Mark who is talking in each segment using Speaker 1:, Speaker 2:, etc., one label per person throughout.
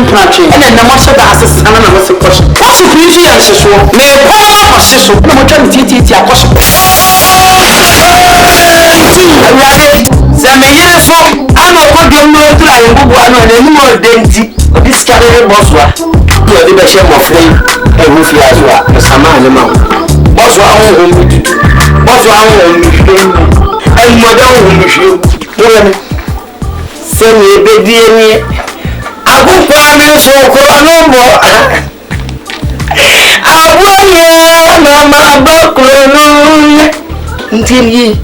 Speaker 1: country. And then the master asses and another question. What's the beauty and so? May I so? No more than TT. Some years for I'm a good young man to I am one and any more dainty. This carrier Boswa. You are the best of friend and with you as well. The Saman. Boswa and Madame Michu. Send me a baby. I will promise so no more. I want my buckle until ye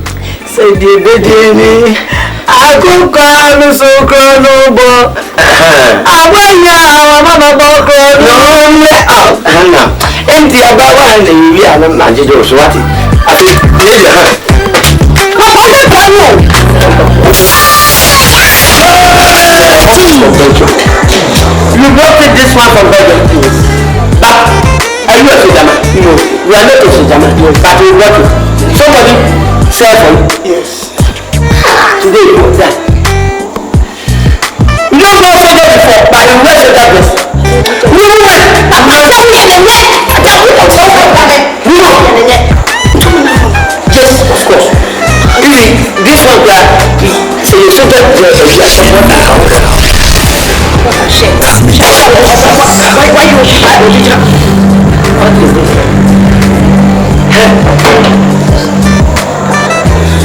Speaker 1: say, dear baby. I could call so no more. I want my buckle no. Empty about one and we are not magic or swati. I think, you brought this one from Belgium, please. But are you a Sujama? No, we are not a Sujama, but we brought it. Somebody said for yes. Today you know that. You don't know so before, but you went to that place. Yes, of course. This one that so you should get the support account. Why you what is this?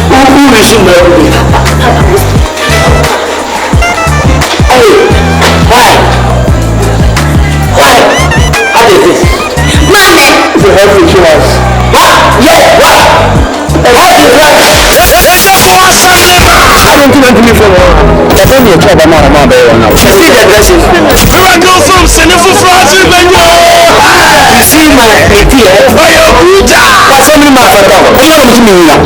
Speaker 1: Who is in there? Why? How is this? Mommy! The health insurance. What? Yes, what? I don't think I'm from there's only a job I'm not now. You see the dressing. I go from Senegal France in the you see my idea. Why are you down? Somebody must have done. What are you doing now?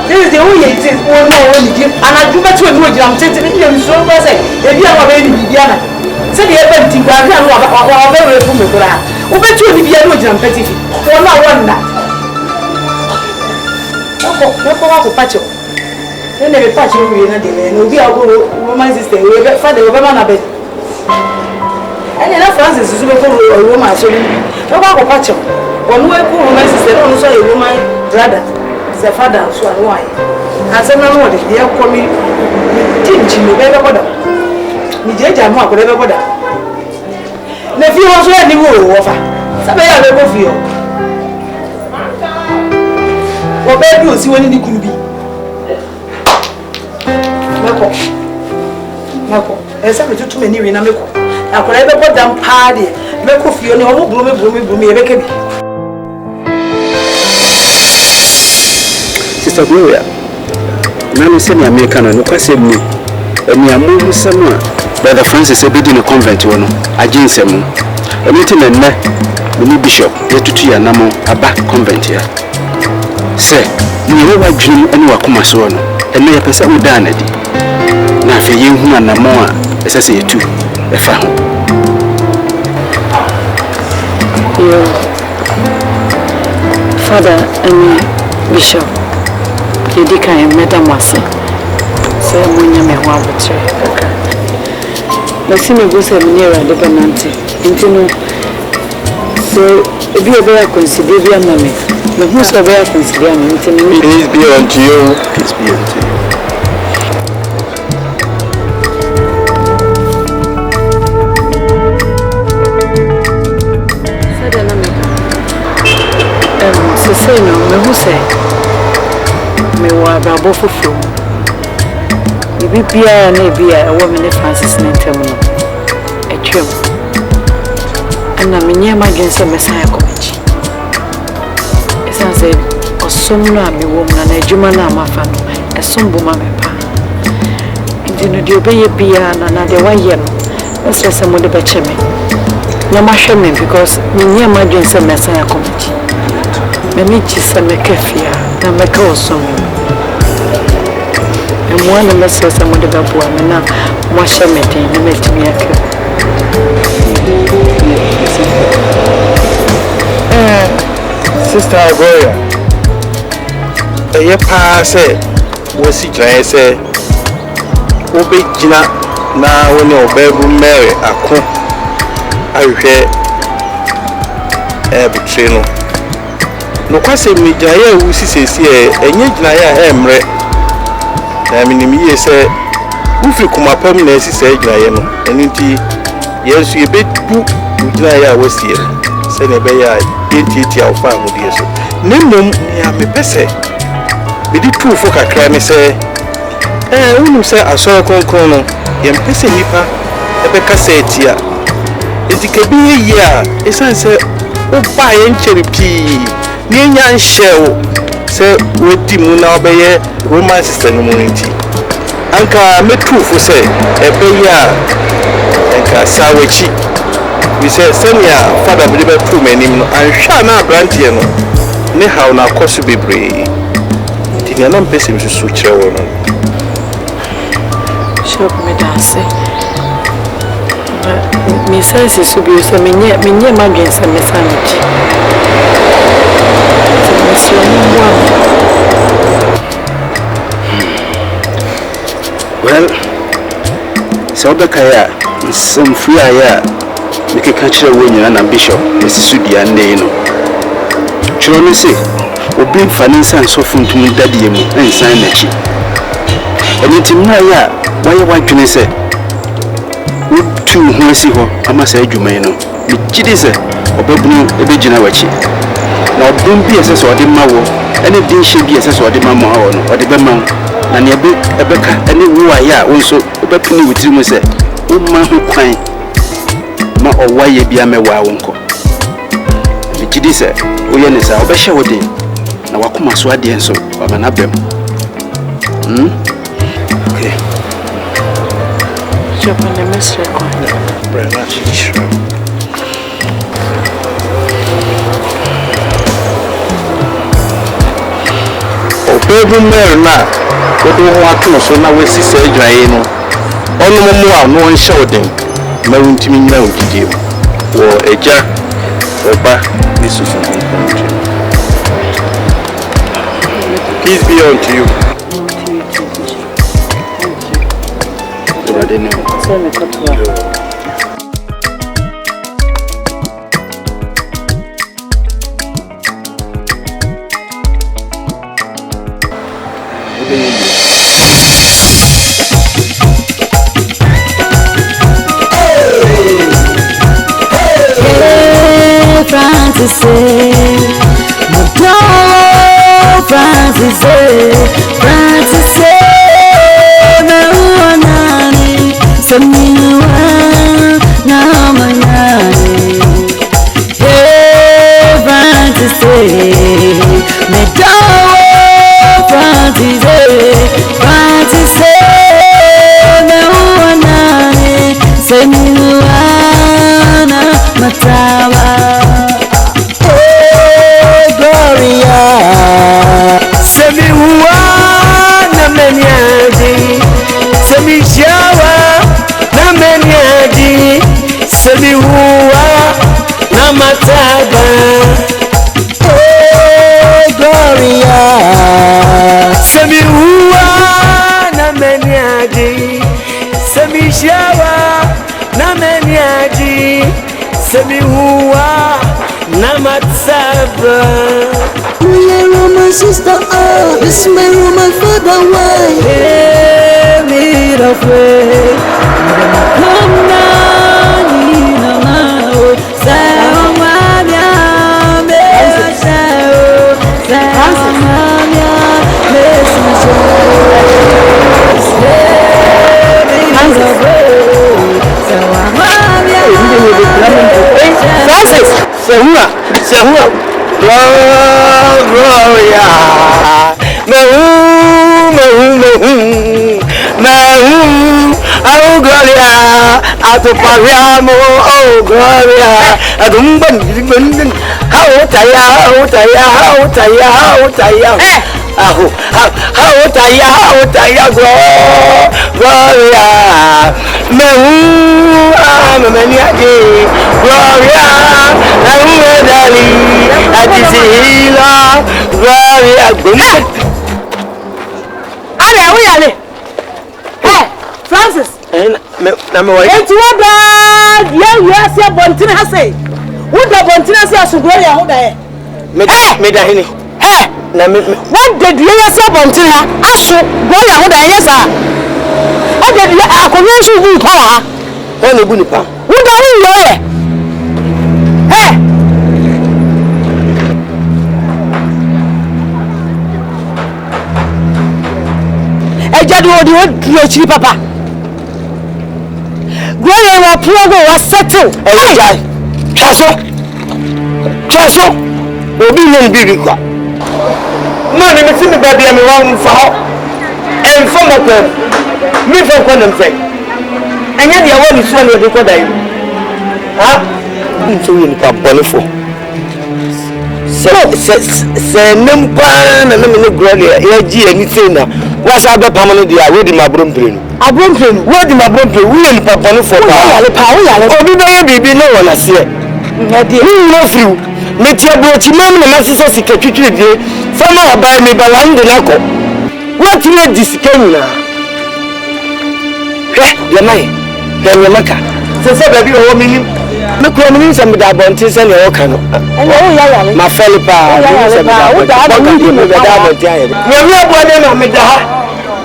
Speaker 1: This is the only thing one more only give, and I do better when I'm saying you so much. If you are very Bibiana, say the event, I can't have very from the ground. Who bet you if you are not petty? For now, one that. No, patch up. Then they patch you in a day, and we'll be our woman sister. We will find the woman a bit. And enough Francis is a woman, so no patch up. One way, poor woman sister, also a woman brother. The father so and why as a man would be a coming teaching me better brother. Me jam up with every brother. The few was ready to offer. Somebody I will go for you. What bed you see when it could be? Marco, except too many in America. I could ever put down party. Make of you know, bloomy, baby. Sister Gloria,
Speaker 2: Nano send American no kwase mu. Eni amu sama Brother Francis ebedi no convent wo no. Aginsem. Anything na nna the bishop yetutu ya namo aba convent ya. Say, ni wa dream ani wakoma so no. Ene ye pesa wo da na di. Na afi ye hu anamo a esese yetu efa ho. Yo. Father and Bishop, you can madam was say when you may want to try. But see me go say near the penalty. Into so if you ever consider your mammy, but who's ever consider me? Peace be unto you. Peace be unto you. So say no, me who say me wa brabo fufu. Ibi bia na bia e wo me ne Francis nentem no. Etwem. Ana me nyema dwense mesan akomachi. Esan say osom no a me wo mu na adwuma na amafa no. Esom bo ma me pa. Ndi no de obeye bia na de waye no. Ese se mo de be cheme. Na ma hwe me because me nyema dwense mesan akomachi. Many chisa make fear, na make awesome. And one of us says I'm going to go and now wash a meeting and make me a Sister AGYA, a pa say, was it I say, Obi Gina now when your bedroom Mary a cook. I hear a betrayal. No kwase mi jaye wu sisesi enye gina ya emre na minimi ye se ufri kuma pam na sisesi gina ye no eniti yesu ye betu gina ya wasie se ne be ya enti afa amudi so nemom ya mepese be di tu fo kakra me se unu se aso konkon no ye mpese nipa ebe kasa etia etikebi ye ya esan se oba ye ncheri pi Niyan shell say with the moon now by Roman sister no munity. Anka me true for say a beya NKANSAH wechi. We say send ya father believe prove me name no and sha na brantie no. Ne how na koso bebre. Ti na mpese mi so kire wo no. Shop me dance. Me sense so bi so me nye madwen se me sanji. Well, so Bekaya, some free aya, make a catcher when you're an bishop, Mrs. Sudia and Nano. Children say, or bring finance and so from to me daddy and sign a cheap. And it's in my ya, why you want to say? Would two who see her, I must say, you may know. The Jidis, or Babu, a big generation. Now, don't be as or the mawo, any day she be as or the mamma or the bema, and your big Ebeka, any who I are also opening with you, say, oh, man, who crying, ma or why ye be a me wonko. The Jidisa, oh, yes, I'll be sure with him. Now, I come as well, dear, so I'm an abem. Okay. Japan, I miss your very much. Baby Mary na odo ho atono so na wasi sa adwaye no ono mo a no on show dem ma wuntimi nyina ogidie wo agya oba ni susu nkonje. Peace be unto you. Thank you. Francis, Francis,
Speaker 3: Namataba, oh Gloria, Semi Hua, Nameniadi, Semi Shawa, Nameniadi, Semi Hua, Namataba.
Speaker 4: My sister, oh, this is my room, my father, why?
Speaker 3: Hey, me the way. Come now,
Speaker 2: Gloria, oh Gloria, ato pariamo, oh Gloria, adumban, how taya, Gloria, Gloria,
Speaker 1: Francis.
Speaker 2: Number one.
Speaker 1: It's what bad. Yeah, yes, yeah, Bontina has say. What the Bontina says to Gloria, who there?
Speaker 2: Medahini.
Speaker 1: Hey, what did you say, Bontina? Ashu, Gloria, who there? Yes, sir. What did you accusation do?
Speaker 2: Only Bunipa.
Speaker 1: Who there? Hey. Ejadu odi o chiri papa. Gloria wa progo wa settle.
Speaker 2: Ejai. Chaso. Obi no bibi kwa. Man me see me baby me wan fa ho. En fa makwa. Me fa kwa nam fe. Anya dia wa ni so na de kwa dai. Ha? Nso ni pa bonefo. Se nempa na me ne Gloria ya ji ani sei na. Wasa be pamano dia we di mabrom plenu.
Speaker 1: Abrom plenu.
Speaker 2: We di mabrom plenu. We ni pa bonefo pa.
Speaker 1: Wo yale.
Speaker 2: Obi be ya bibi no wona se.
Speaker 1: Ngadi.
Speaker 2: No free. Metia brochi mam na masisa sika twitwi die. Fama abai me balande nako. What you disikenya? De mai. De maka. Se baby o mini. Me ko mini se me da bonti se ne o kanu.
Speaker 1: Wo yale.
Speaker 2: Ma felipa. Se me da. Wo da bonti me da bonti aye. Me mi abo ne na me da ha.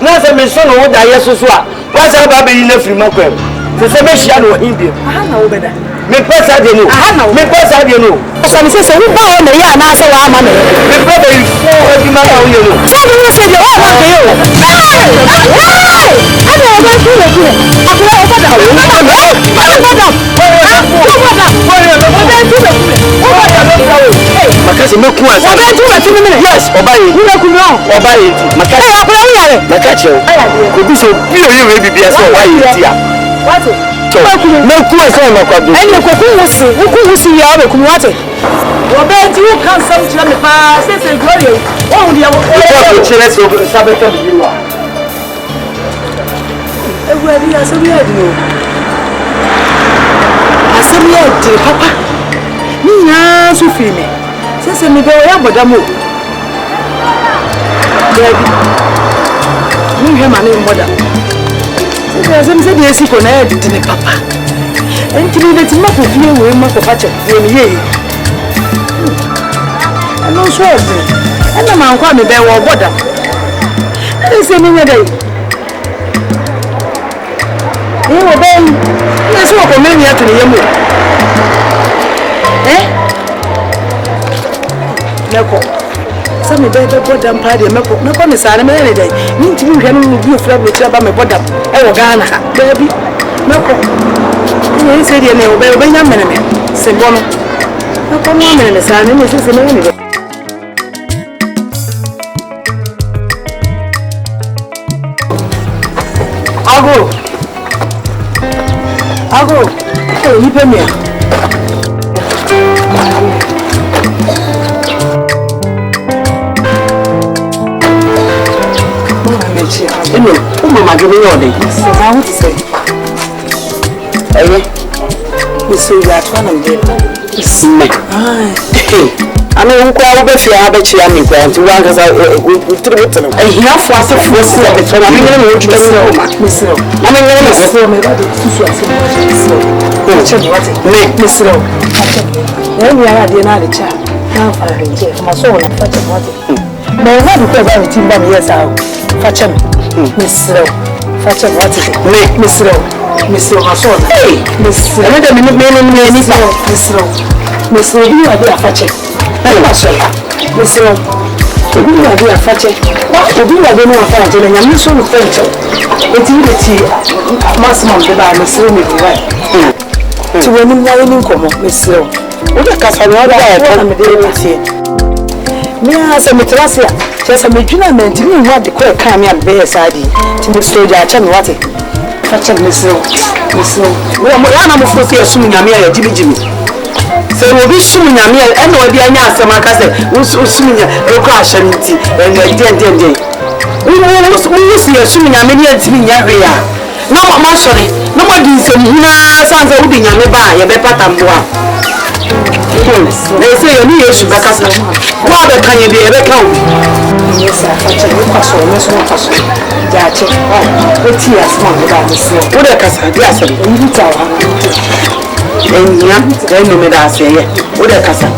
Speaker 2: Na se me so no wo da yeso so a. Wa se ba be yi na free makwem. Se me hia no hindi.
Speaker 1: Aha na wo beda.
Speaker 2: Me pesa de no. Me pesa de no.
Speaker 1: So me say wo ba o na ya na se wa ama me.
Speaker 2: Me pesa yi fo adi ma ka wo ye no.
Speaker 1: So me say de o ma ke yo. Ana o ba ku le ku. Akura o bada. O bada.
Speaker 2: Makasi me ku asa.
Speaker 1: Oba ju ati mi.
Speaker 2: Yes, oba yi.
Speaker 1: Ku le ku no.
Speaker 2: Oba yi ti. Makasi.
Speaker 1: Akura wo yale.
Speaker 2: Makachi o. Ko bi so bi o ye we bibia so oba yi ti a.
Speaker 1: What?
Speaker 2: Me ku asa ma kwado.
Speaker 1: Ene ko ku wusi ya o be ku wate. Oba ti wo kan sam tira me pa se Gloria. O hu dia wo.
Speaker 2: Ko chere so sabeta bi wa.
Speaker 1: Ewari asabi adi o. Asabi adi papa. Ni nya so fi me. Se me be o ya bodamo. Baby. Ni he ma ni moda. Se de esi ko na e didi ni papa. Entimi de ti ma ko fie we ma ko fa che. We ni ye. No so odi. Ena ma nkwa me be wo boda. E se mi nya dai. Wo ben. Na so ko me ni atuni yemu. Meko. Some be bodam party meko. Meko ni sare me ne dai. Ni ntimi hwe no bi ofra bro tira ba me bodam. E wo Ghana ha. Baby. Meko. Ni se die ne wo be nya mene me. Se bono. Meko no mene ne sare ne se me ne. Ago. Ni pe me.
Speaker 2: Eno, o mama gbe yo de.
Speaker 1: So I want to say.
Speaker 2: Ewe.
Speaker 1: We so that one of them.
Speaker 5: I mean, I'm quite a bit of a bit of to one because I hear for us a force of it. I'm going to go to the Miss Low. I'm going to go Miss Low. Then we are the child. Now for a my soul and fetch what it. No, what do you have a team by years out? Fetch him, Miss Low. Fetch him what it. Miss Low. Miss Low, my soul. Hey, Miss Low. Miss Low. Miss Low, you are there fetching. Miss Low. You are there fetching. What would you have been a fan and I'm so thankful. It's in the tea. Maximum the Miss Low may be right. To women, I didn't come up, Miss Low. What a Casanova on the day was here. Me as a Mitrasia, just a Medina to me what the quick come and bear side to the stage. I tell me what it. Fetching Miss Low. Miss Low. Well, I'm supposed to assume I'm here, Jimmy. So we'll be shooting a meal and we'll be a young Samakase who's assuming a crash and tea and a day. We will see assuming a million to me area. No more sorry, nobody is in Santa Udin and by a bepatamboa. They say you need to back us. What can you be a record? Yes, I catch a person, Miss Watson. That's it. What tears, Mom, without the snow. What a casa, yes, and you tell her. Then no matter say, what a casa.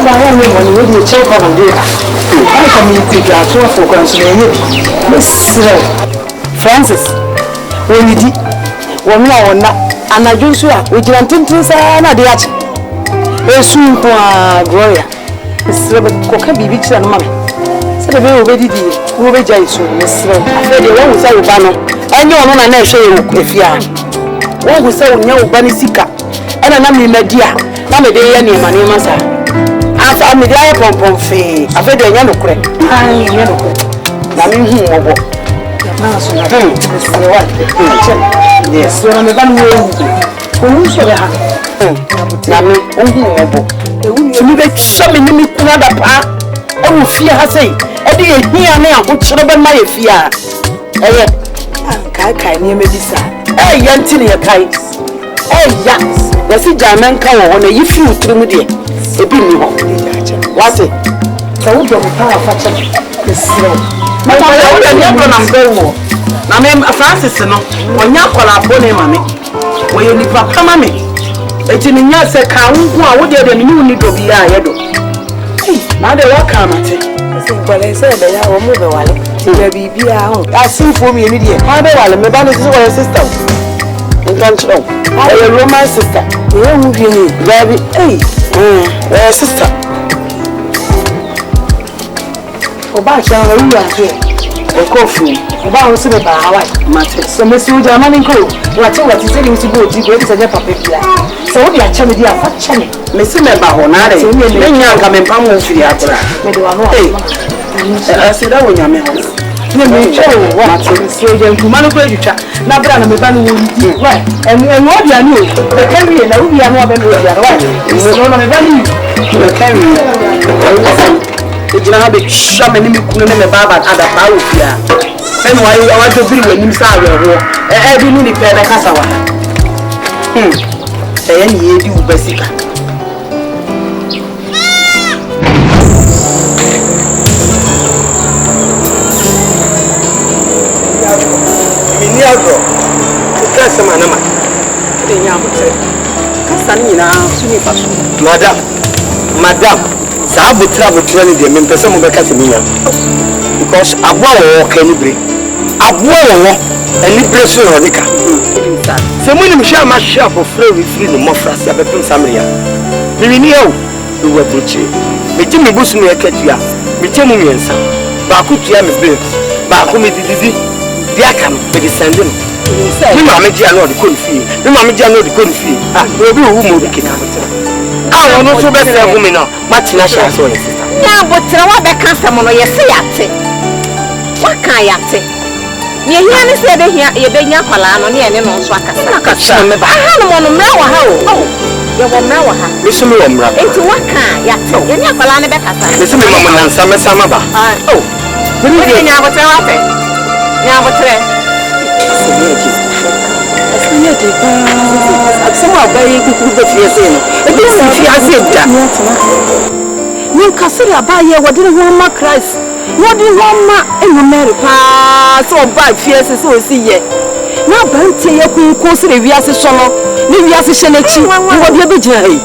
Speaker 5: I am when you check on the I communicate our for consumer. Miss Francis, when you did, when you are not, and I do so, we can't think things are not the arch. A soon Gloria. Miss Robert Cocker be rich and mammy. Said a very already did, who will judge you, Miss Rowe. I said you won't say Ubano, and you're on a nation if you are. One who said no Banisika, and an army media, not a day any money, Massa. After I'm the eye pom fee, I've had a yellow crack. I yellow crack. I mean, yes, you're on the van way. Who should I have? Nammy, to me, they show me another part. I will fear her say, Eddie, here now, which should have been my fear. Kai near me this. Eh, Yantini, a kite. Eh, yes, the sea German cow on a few through me. A bit what it? So, we don't power fashion. The slow. My father, I'm going to Francis, no, when you call our bonnet, mammy. When you need papa, mammy. It's in your second, who are with you, you need to be a now they walk come at it. But I said they are move a while. Baby, be out. I see for me immediately. How they are, my brother is your sister. In control. I am a Roman sister. You are moving, baby. Hey, sister. About you are here. A coffee. About what's about Hawaii. Matter. So, Monsieur German Co. Whatever is saying to go to get a papa. So, what you are telling me, I'm channel. Monsieur Bahonare, then you are coming from the opera. I said, I will not make it. What is the human chat? Now, Brana, my band will be right. And what you know, the carry and we are not going to be right. It's not a value. The carry. It's not a big shaman in the Baba at the Paupia. And why I want to bring when you saw your every minute per the Casawa. Say any you basic. Miniago, Casamanama, the Yamutre, Casanina, Sunifasu. Madam, Sabu travel training the members of Casamina. Because I walk any break. I walk and liberation of the car. So when you share my shop of flow with free no more fast, I become Samaria. We knew we were preaching. Me Jimmy Bush me a ketia, me Timmy and some. Bakutia me bills, Bakumi did Diakam, but it's sending. Me mamma Giano the couldn't feel. Me mamma Giano the couldn't feel. Ah, we'll be who moved the king. I want to be a woman now. Much national soil.
Speaker 6: Yeah, but what the customer you say at it? What can you say? You hear me say here, you've been your palano, and no swaka. I had a one now. Oh, you were now. Listen, into what kind? You're not palana back at that.
Speaker 2: Listen, Mamma, and Sama.
Speaker 6: Oh, when you never tell it. Now, what's Yeah, some are very good with your sin. It is if you have said that. You can say about you, what didn't want my Christ? What do you want my America? So bad, fierce, so see ye. Now, Banty, you could consider we as a solo, maybe as a Shenechi, what you be jay.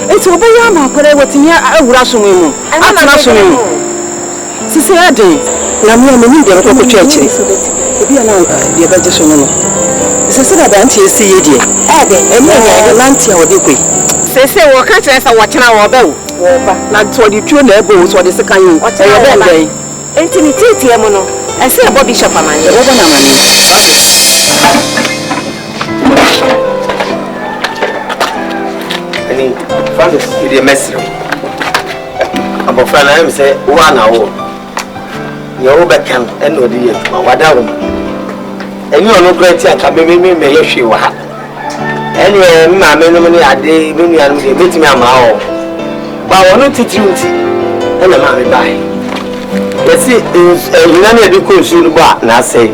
Speaker 6: It's over Yama, but I was in here, I would rush him. I'm not rushing him. Sister, I did. Now, me and the media of the church. If you know the vegetation, it's a sort of anti-CAD. And then Lantia or Dicky. Say, what can't I watch our bell? Not what you two neighbors or the second. What's your day? Intimidate Mono. I say about Bishop Amanda.
Speaker 7: Any Francis, you message. I'm a friend. I say 1 hour. You're back and no dear. What down? And you are no great. I can be me. May you what? Anyway, my memory a day, many and meet me a mile. But I want to teach you, and I'm not by. Let's see, is a United Consul bar, and I say,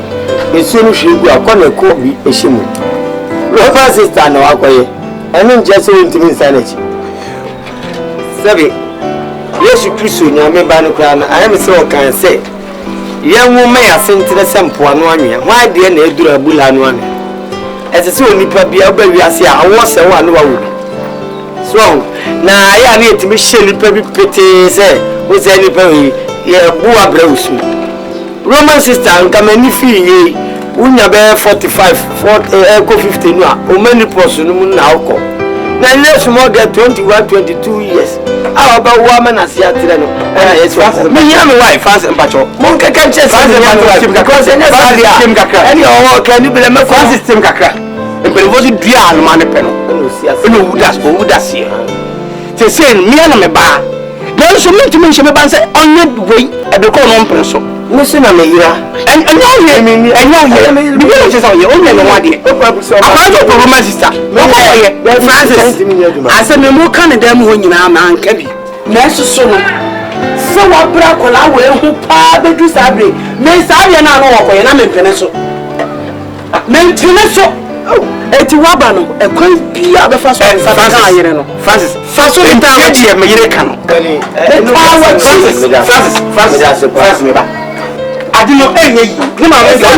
Speaker 7: it's soon she will call a court be a shimmy. Robert sister, no, I mean, just so intimate sanity. Savvy, yes, you Christian, you may ban a crown. I am so can say. Young woman, I sent to the sample one year. Why didn't they do a bull and one? As a soon be a baby, I say, I was a one woman. So now I need to be shelly baby pretty, say, was any baby, yeah, boa browsu. Roman sister, and come any fee, Unya bear 45, 50 no, or many person now call. Now let's more than 21, 22 years. How about woman as yet? It's me, I'm a wife, fast and patrol. Monka can just because any or can you be a Francis Tim Kakra? And but it wasn't dear man pen. No, that's here. They say, me and my bar. There is a mean to mention about say on your way at the corner person. Listen, I'm here. And now hear me, and now hear me. Because you're only no idea. I'm not a woman sister. No, Francis. I said, no more kind of them when you are man can be. Necessary. So what Bracola will pardon to Sabri. Miss Ariana, and I'm in Peneso. Maintenance. Eti wabano e kwan bia be fa so Francis ayere no Francis fa so nta wati e meyere ka no Francis me ba adino enye yi ni ma me ga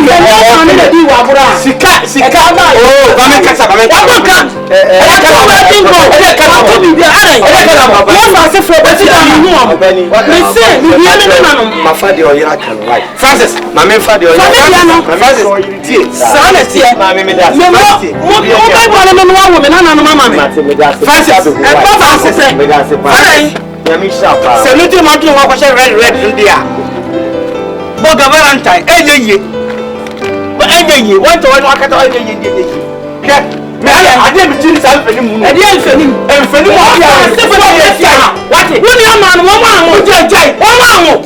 Speaker 7: di wa bura sika ba oh ba me kasa ba me ka ba dingo ka bi bia ara ya ma se fo ba ti ni hu am me se mi bia me na no ma fa de oyira kan right Francis ma me fa de oyira Francis tie sana tie ma me da mo ba ba na me wa wo me na no mama me Francis e ba ba se me da se pa ya mi sha pa se no ti ma ti wa ko se red dia Boga Valentine, AGYA. But AGYA, what to one wakata AGYA. Me I didn't be this alpha anymore. I didn't feel him. And for him, what? When you man, woman, what jay, woman.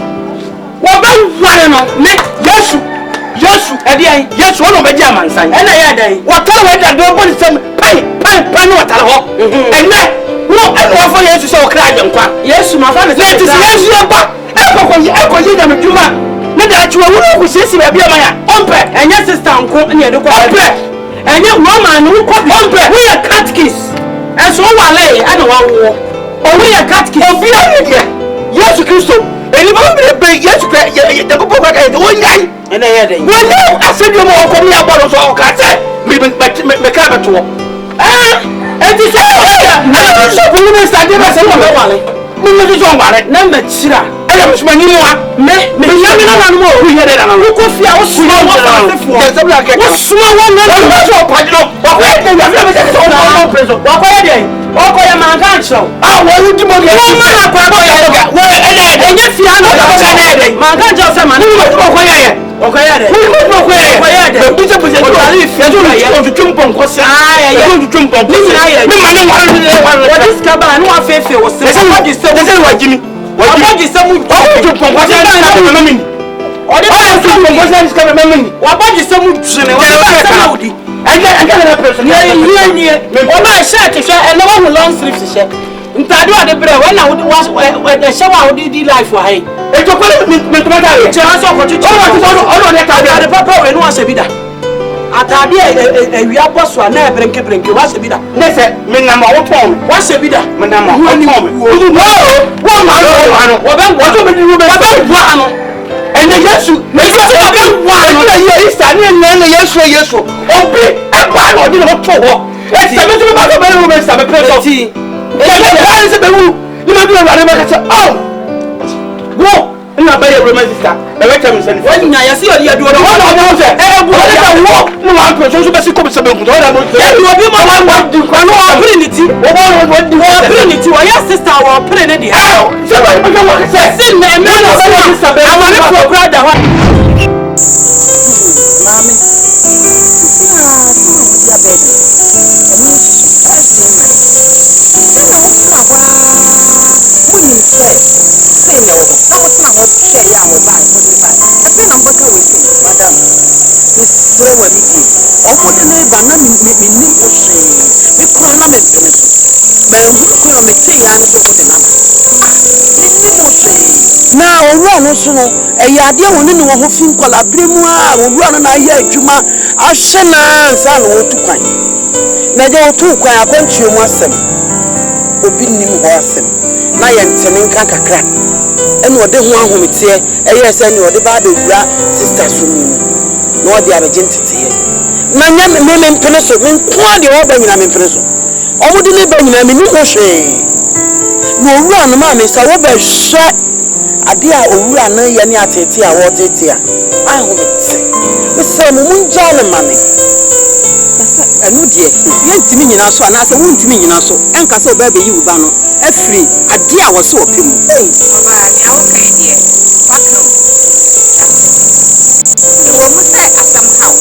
Speaker 7: What about me? Yes, Eddie, yes, one of the Germans. And I had what tell me that nobody said, pay, what I hope. And that, no, I offer you to show cry and quack. Yes, my father, let us yes, you are back. Echo, you them to man. That you will see baby my umpe and your sister uncle near the umpe and your woman who call umpe we are catechist and so wale I don't want war or we are catechist or be on it yes Christo and you will be yes the book of one guy and I had when I said you more come here about so cat me car to and this is so women started to say wale me no so wale number chira I'm smelling me young and more. We had a look of your small one. Small one, what about the same to promotion coming? Or the promotion is coming. What about the same Saudi? And then person here. What I said to share and no one long sleeves to share. In Tadua the bread when I was when the shower did life for him. It took me to matter. Chance of what you the papa when was a bidder.
Speaker 3: atade awia boswa na ebrenke wa se bi da
Speaker 2: ne se me nam wo ton
Speaker 3: wa se bi da
Speaker 2: me nam wo ton me wo ma no wo ben wo to me ni wo ben wo ano ene Yesu me se wo ben wo ano na ye Easter ne Yesu obi e ba no di no to ho e se me to ba so be wo me se me pray so ti e se be wu ni ma bi wa ne ma ka se oh wo ina ba ye Roman sister e we tell me say
Speaker 3: wo nya ya si o ye duo no wo no se e bu
Speaker 2: wo no wa pro so be si ko be se be nkuto da mo
Speaker 3: e du obi mo wa di kwa no wa trinity wo trinity wa ya sister wa pray ne di ha
Speaker 2: se ba e ka wa se
Speaker 3: sin na me no sister be aware pro brother wa
Speaker 8: mami na owura no so no ade woni ne wo ho fin kwala bremu a owura no na ye adwuma ahye na nsa no wotu kwan na je wotu kwan akwantuo mu asem obi nim ho asem na ye ntene nka kakra ene ode ho ahomete eye se ne ode ba da wura sister so mu no ode abeje ntete na nya me mpene so me nko de wo ba nyina me mpene so omude ne ba nyina me ni ho hwe no owura no ma me sa wo ba hwe ade a owura na ye ne atete a wo tete a ahomete me se mo munja ne mame enu die ye ntimi nyina so ana se wo ntimi nyina so enka se oba be yi uba no afiri ade a wo so opemu
Speaker 6: oba ya o kai die wakro wo mo se asam hawo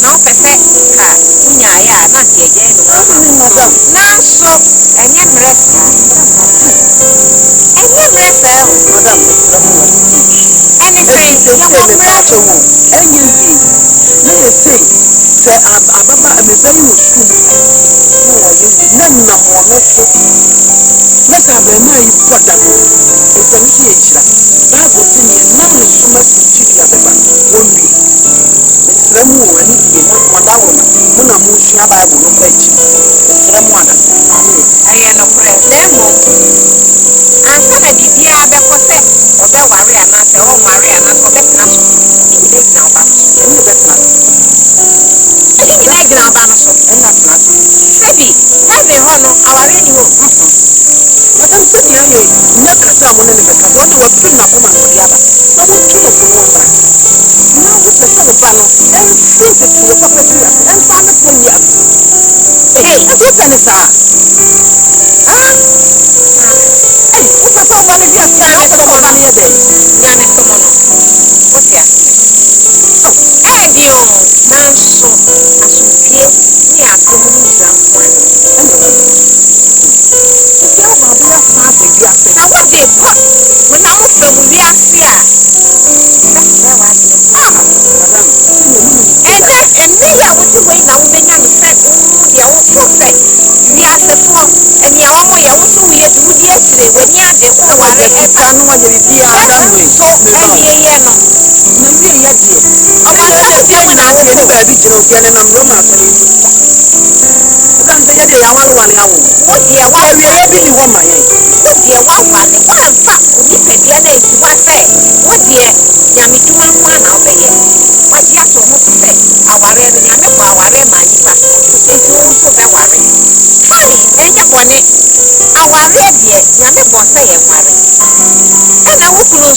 Speaker 6: na o pese ka nya ya na tie je no madam na so enye mresa
Speaker 8: madam
Speaker 6: anything
Speaker 8: se mresa wo enye yi na ye say se ababa me bayi wo sum no wa ye na na mo no so na sa ba ma yi kwada e se ni ye chira bible se ni na me suma ti dia beba wonwi esra mu wo ani ye mo mada wo ma mo na mo sua bible no kwa chi esra mu ada
Speaker 6: aye no premo asa na bibia be ko se obe ware ana se o ware ana so be tena so ni be na oba so
Speaker 8: ni be tena
Speaker 6: ni be na oba no so
Speaker 8: na tena
Speaker 6: sebi heaven ho no aware ni wo
Speaker 8: madam se ni aye nya kasa mo ne be ka mo de wa pin na ko ma no dia ba ma mo tu ko mo ba na wo pe se wo ba no en fu te tu wo papa ti en fa me to ya eh a to pe ne sa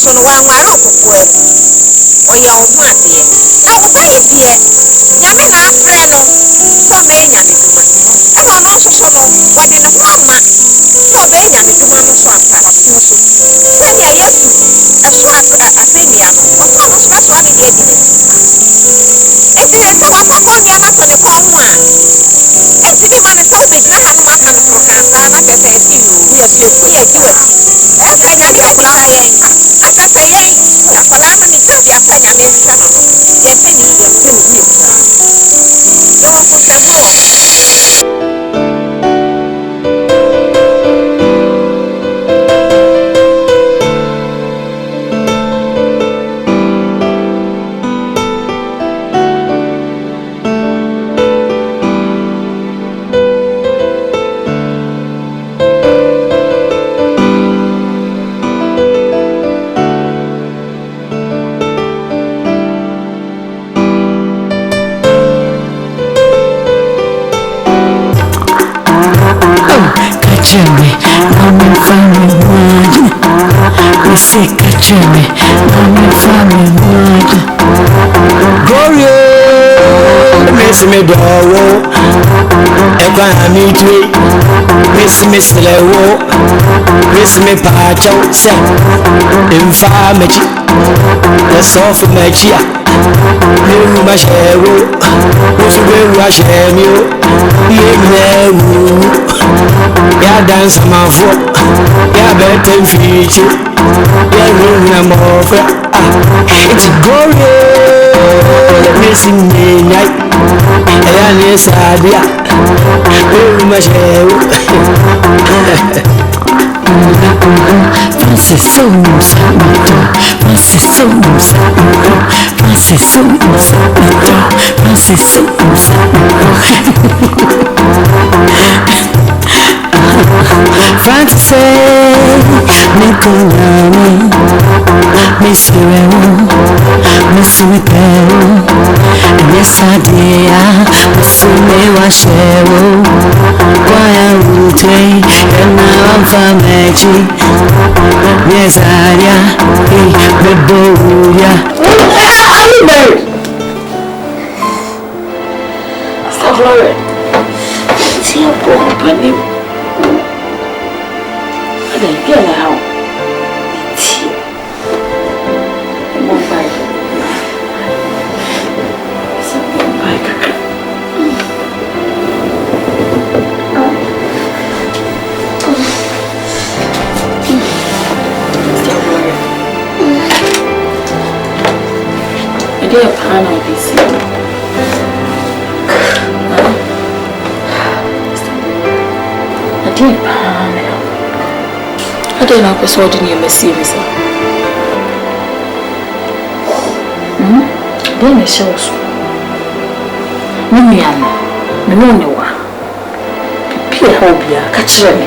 Speaker 6: so no wa nware okokwe oya omu ade na wo ba ye die nyame na afre no so be nyame duma ana no so so no wo de ne ho ama so be nyame duma no so asara no so so ya yesu aso asenia no wo so no so so ne de di e de so wa ko ko nya na so ne ko mu a e ti be ma ne so be na hanu aka no mo kan sa na ke se ti no ni e ti ni e ti we e ka nya de kula ye akasa ye akwala na ne ka dia sa nya me hwe no ye pe ni sa do ko sa no
Speaker 4: me, I'm a family word. We say catch me, I'm a family word. Glory, miss me dowo, eba mi tui, miss lewo, miss me pacho, say, infamaji, the soft magia, you my share, you will rush you, you ya dance my foot, ya better feature, ya room number it's glorious, missing me night, and yes, idea, oh, my share. Francis Soames, Francis Soames, Francis Soames, Francis Soames. Francis say, me kunami, me sireo, me suipeo, yes idea, me washeo, kwaya ute, na mfamechi, yes idea, me boya.
Speaker 1: I'm married. Stop worrying. See your poor company. Get out. I'm on fire. I did a pan on this. I did a pan. I don't know if I didn't see me, sir. Then I show us. Mimian, Mimonia. Peer Hobia, catch me.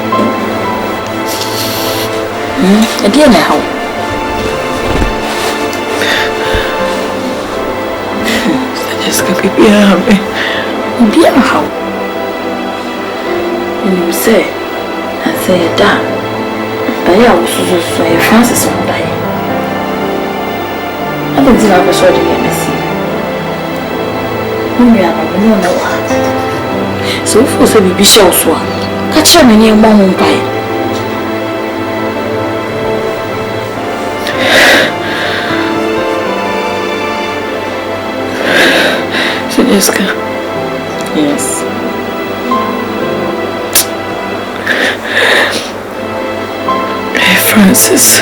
Speaker 1: I didn't know. I just can't be happy. Be a how. And you say, I say, that. I was so Francis on die. I don't think I was sorry to see. So, for some be show swan, catch him in your mom pie. Jessica. Yes. Francis,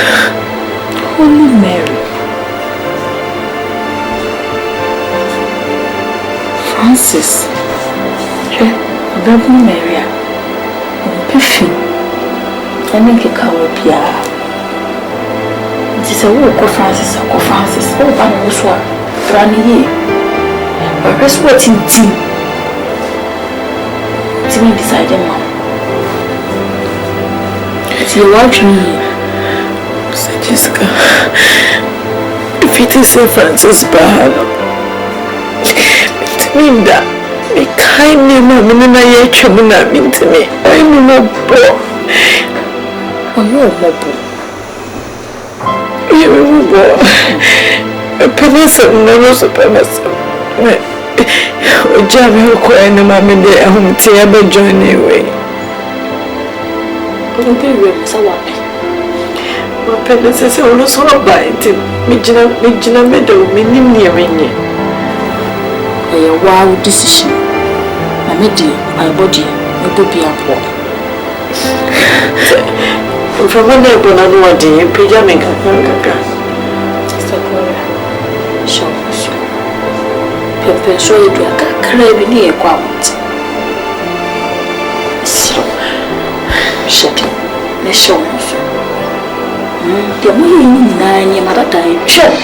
Speaker 1: Holy Mary, Francis, Baby Maria, Piffy, I make a cow pia. It is a walk of Francis, oh, Banuswa, Granny, but rest what in tea. Timmy beside him, Mom. It's your watch me. Jessica, if it is a Francis bad, it means that me kind me mamma ye chumuna mean to me. I'm no boy. Oh, you're a boy. You're a boy. A penis and no supermas. Oh, Jamie, who cry no mamma de home table join away. Oh, baby, so happy. My parents say, "Oh, no, so bad. Me jina medo, me nim near me." A wild decision. I made my body, my baby up. From one day, when I know a day, pyjama can show us. Pepper, show you a crab near quaint. So, shut it. Let's show us. The more you need, your mother died. Sure.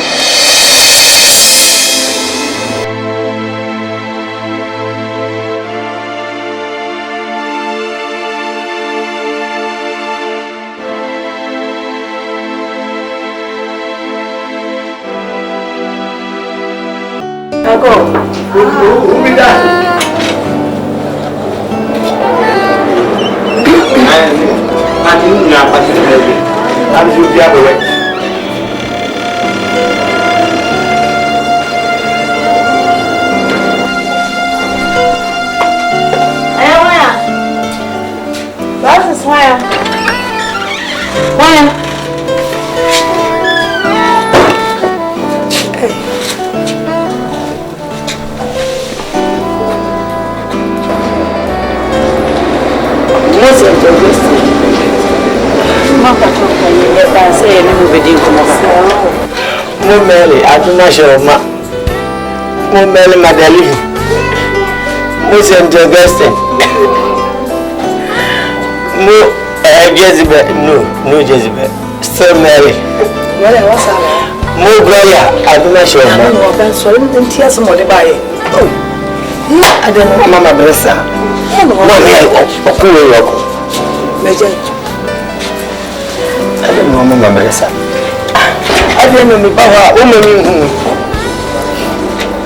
Speaker 7: I didn't know what to do. I'm just the other way.
Speaker 1: That's why. Why? What's your question? Mama talk to you. Let's say you move it into
Speaker 7: Mo Mary, I do not show ma. Mo Mary, Madeline. Mo send your question. Mo Jezebel, no Jezebel. Still Mary.
Speaker 1: Well, what's up?
Speaker 7: Mo Gloria, I do not show ma.
Speaker 1: I'm not so in tears of the buy. Oh, yeah, I don't know.
Speaker 7: Mama Bressa. No, me, I don't know Mama Bressa. I don't know me, Baba, woman.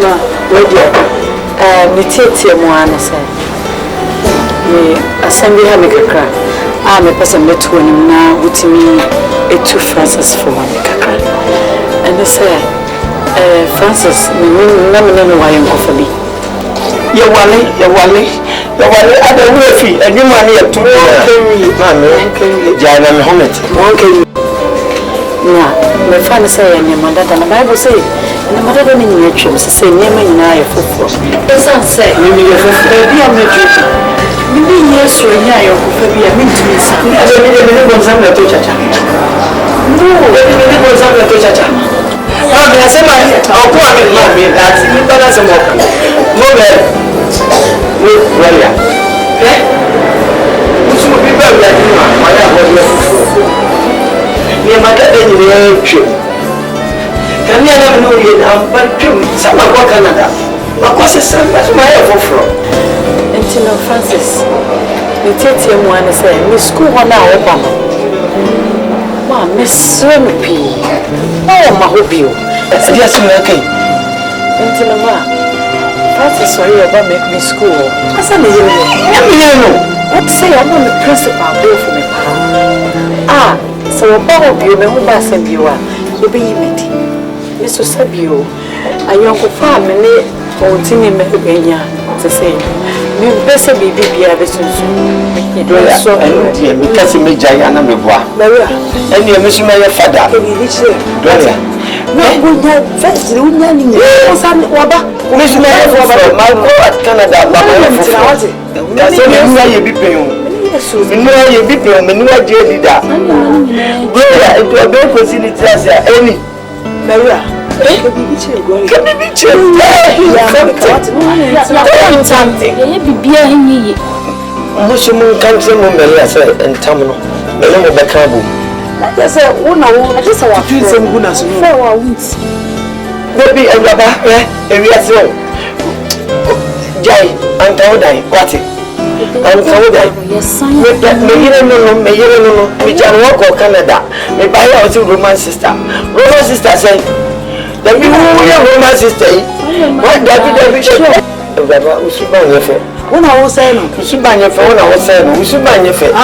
Speaker 5: No, wait, me take one, sir. Me assembly have a crack. I'm a person met to him now with me a 2 Francis for one crack. And they say, Francis, no, why I'm for me.
Speaker 7: You're Wally. I don't know if you and your money at 2 Jana Mohammed.
Speaker 5: Okay. Now, my father say, and your mother, and the Bible say, and the mother don't mean your trips, say, near me, and I for. The son say, you mean your baby, I'm not drinking. Maybe yes, or yeah, your baby, I mean to me, son. I don't need a minute on some to Chacha. No, let me some to Chacha. I say, I'll go out and love me, that's it, but that's a mocker. Mother. Well, yeah. Which would be better than you are. My dad was my dad in the trip. Can you never know it? But some of what Canada. Of course, it's that's my effort from. Until Francis, you take him one and say, Miss School one now, Obama. Ma, Miss Slumpy. Oh, my hobby. Yes, okay. Until a Francis, sorry about make me school. I said, no. What say I'm on the principal bill for me? So about you, my home bus and you are. You be met. Mr. Sabio, a young family, or Timmy Melania, to say, me best be so because he made Diana Mebois. And you miss my father. No, first, you know, son, Miss Mary, my God, Canada, that's all you be paying. You know, you be paying, you know, you did that. Gloria, it will be facility as any. Maria, can be chilled. Muslim country woman, said, and Tamino, Meloma Bacabu. I said, one hour, I just saw some good as you. Baby and Baba, and we are so. Jay, I'm told I, what it? I'm told I, yes, may you know, which I walk or Canada, may buy out to Roman sister. Roman sister say, the people who are Roman sister, what David Bishop, Baba, we should buy your fair. When I was saying, we should buy your phone, I was saying, we should buy your fair.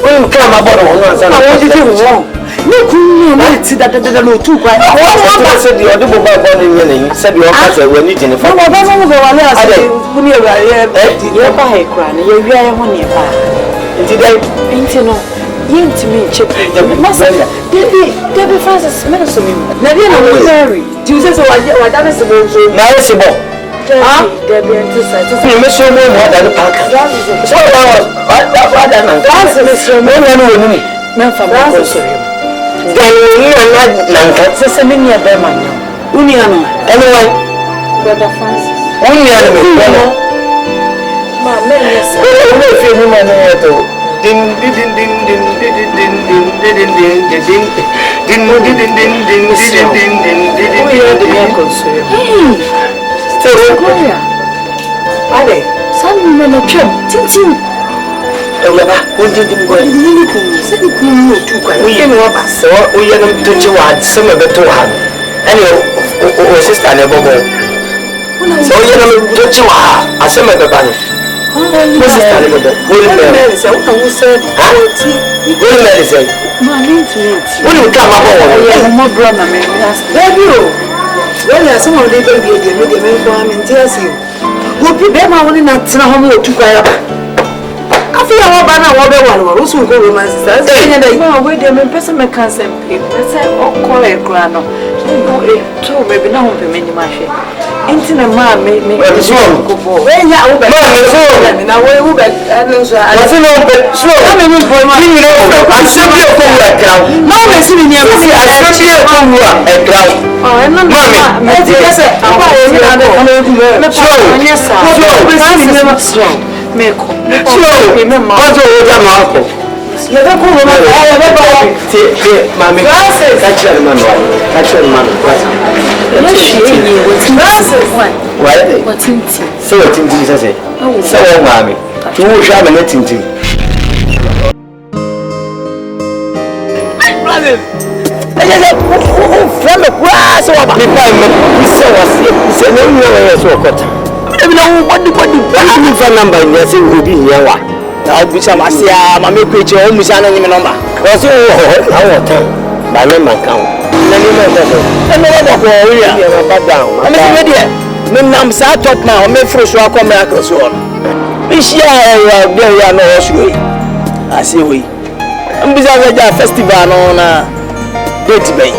Speaker 5: When you come about one, I want you to do wrong. Look, you might see that there are no 2 quite. I said the other body winning, said your father when you didn't follow. I don't know what I said. When you're by a crown, you're very money. Did I paint you know? You to me, chip. Debbie Francis, medicine. Never know Mary. Do you say so? I done is the most marriageable. Debbie and two sides. You miss your name more than a pack. So, what that's Mr. Moon. Men from Francis. Then you are not Lanka, Sesaminia Berman. Uniano, anyway, Brother Francis. Uniano, Mamma, yes, I don't know if you know. Din. Still, Gloria. Are some women are trim. What did you go? Said it no too quite. We are so we are to Jawad, some of the 200. Anyway, sister never go. So you know, to Jawad, a some of the bunny.
Speaker 7: Holy Mary
Speaker 1: say, who said?
Speaker 7: Holy Mary say. When you come up,
Speaker 1: McBrown, I mean, baby. Well, some of the baby, they made them for me, tells you. Who be them? I want not to know how to cry up. I feel our banner, whatever, who's who go romance. That's why they may person make cancer. Let's say, oh, call a grano. So maybe now the many machine. Ain't a man make me go. When you are over, now we will be. I don't know. So I'm a boy. I'm simply a crowd. No, I'm sitting here. I'm simply a crowd. Oh, I'm not mammy. Yes,
Speaker 7: I'll be some Asia, my make which home is an enemy number. Was you our time? By name and count. And I'm back down. I'm ready. I'm sat up now, I'm first walk on Marcus. This year, there are no way. I see we. I'm beside the festival on Date Bay.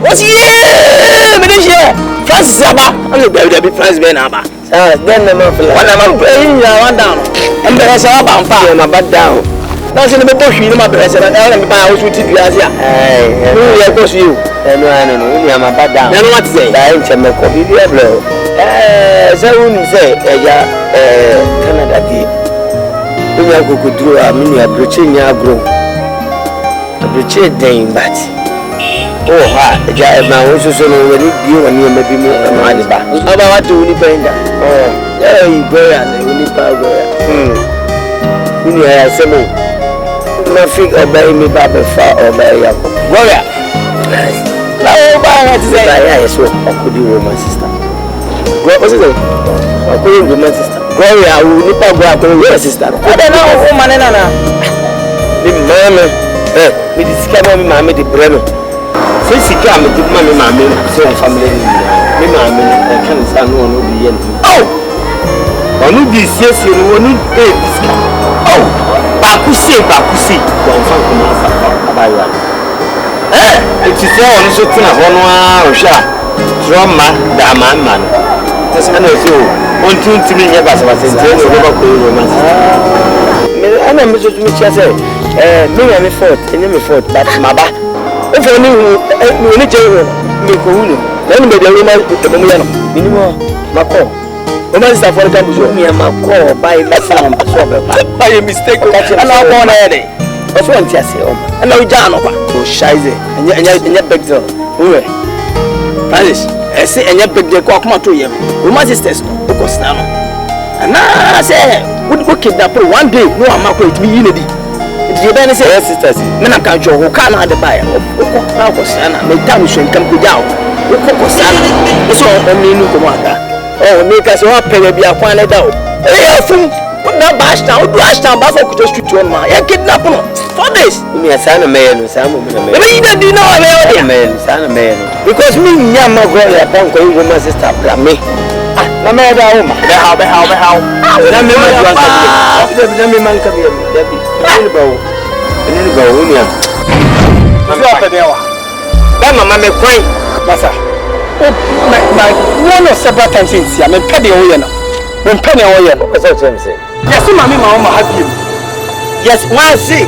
Speaker 7: What's here? This year, Francis Abba, I'm the baby Francis Benaba. Then the month, when I'm playing, I went down. And the rest of I'm fine, I'm back down. That's in the bush, you know, my best, and I am house with you. Hey, of course, you. And I don't know, I'm back down. Then what say? I ain't a copy, blow. So I wouldn't say, Canada, we are going to do a mini Virginia grow. A Virginia Dane, but. Oh, I was also already you and you maybe more than my back. How about to Winnipeg? Oh, there you go, and Winnipeg. You have some nothing obey me, Baba, far obey your Gloria. Now, I say, I saw a good woman sister. What was it? A good woman sister. Gloria, we need to go to your sister. I don't know, woman, and Anna. The mamma, with the scab of my made the bread. Since he came to Mammy, Mammy, so family, me, Mammy, I can't stand one of the end. Oh! On who be yes, you won't pay this car. Oh! Bakusi, don't find the master about one. It is all so thin of 1 hour shot. Drama, the man. That's an issue. 1 2 3 years, I was in the romance. I know Mrs. Mitchell said, me and me fought, and me fought, but my back. If you knew any children, you could then be the woman with the woman. Minimum, my call. Woman stuff for the show me and my call by that sound by a mistake. And I want a day. That's one just here. And now, John, so shy, and yet big girl. Who are Francis? I say, and yet big the cock to you. Woman sisters, because now. And now I say, would go kidnap one day. No, I'm not going to be unity. You better say, sisters, men I can't show who can't have the buyer of Sana, make time should come down. Sana, it's all a mean commander. Oh, make us all pay be a point out. Put that bash down, brush down, but I could just shoot you on my kidnap for this. Me a son of man, some woman, you know, a man, son of man. Because me, Yamma, I can't go with my sister, me. No matter how. Let me man come here, Debbie. William. That mamma may cry, Massa. My one of several times since I mean, Penny Oyen. When Penny Oyen, as I say. Yes, Mammy, Mamma, have you? Yes, why see?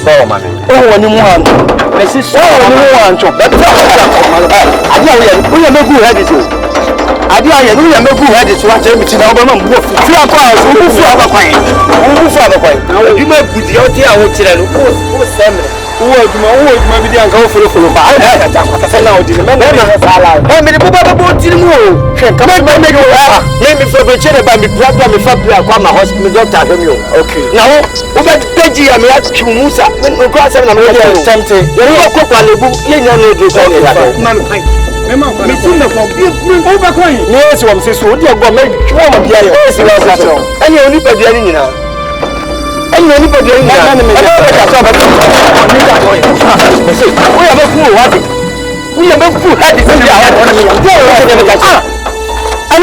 Speaker 7: So, Mammy. Oh, when you want. I see so one job. That's I know we are no good at it. I do I know you make good head to watch everything over my book. You are called who for our coin. Who for our coin. Now you make good the idea of children who send who maybe they go for the bar. I say now the man sala. I mean the baba boat in the moon. Come on, make you let me for the children by me brother me family come my hospital doctor him you. Okay. Now who bet peji am ya Musa. When go cross na me something. You go kwa lebu ye nya no do so. Man
Speaker 3: Me see the for be over coin.
Speaker 7: Yes, I'm saying so. They go make one of the other. Yes, yes, yes. Any only per day ni na. Any only per day ni na. I don't know that so but we have a fool what? We have a fool head is in there. I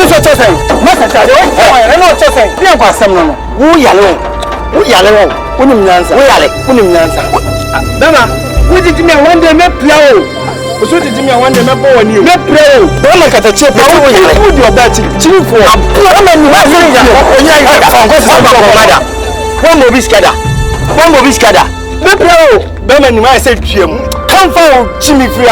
Speaker 7: know what you're saying. Master, I know what you're saying. You are some no. Who yellow? Who yellow? Who no answer? Who yellow? Who no answer? Mama, who did me one day me play? So did me one day me bow on you. Me play. Don't look at the chip. Who do that? Chief for. I'm a one more biscada. One more biscada. Me play. Beman, I said, Jim. Come for Jimmy free.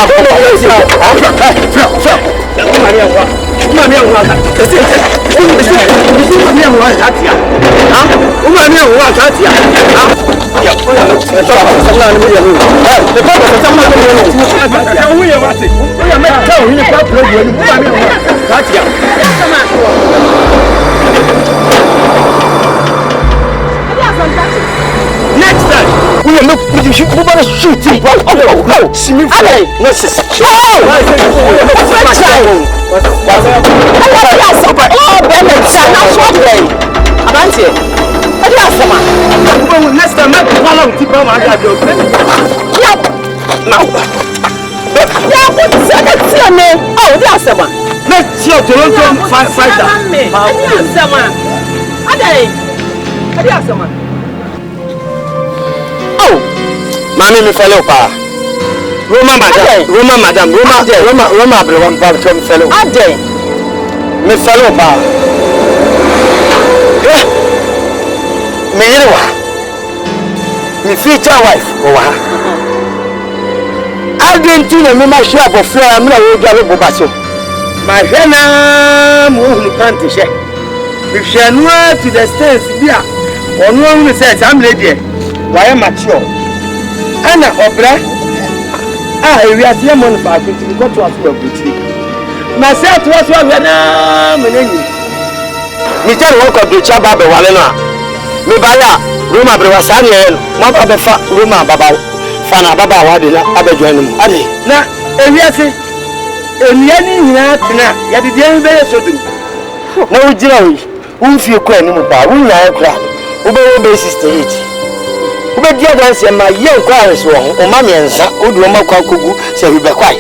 Speaker 7: Next time, we are not pretty sure we're going to shoot him. Oh, see me for no, sister. Next time, make one of the people I got your oh, there's someone. Let's see Toronto fighter. Oh, Mammy, me fellow pa. Roma, madam, Roma, fellow. Me fellow pa. Me future wife, I didn't think me my shop of floor. I'm not going to go. My henna move panty share. If she are to the stairs, dear, or no one says I'm lady. Why am mature? Anna Obra? We are here money for to go to us for boutique. Myself was one me tell work of the chaba be walena. Me baya Roma brewasani Mama befa Roma baba fana baba wadela abejoin mu. Ade na ewiase eniani nyina tena ya de den be yesodu. Na ujira wi unfie kwa ni mu ba wunya ekra. Ube 68. Ube dia dance ma ye nkware so ho ma miensa odu ma kwa kogu se bi bekwai.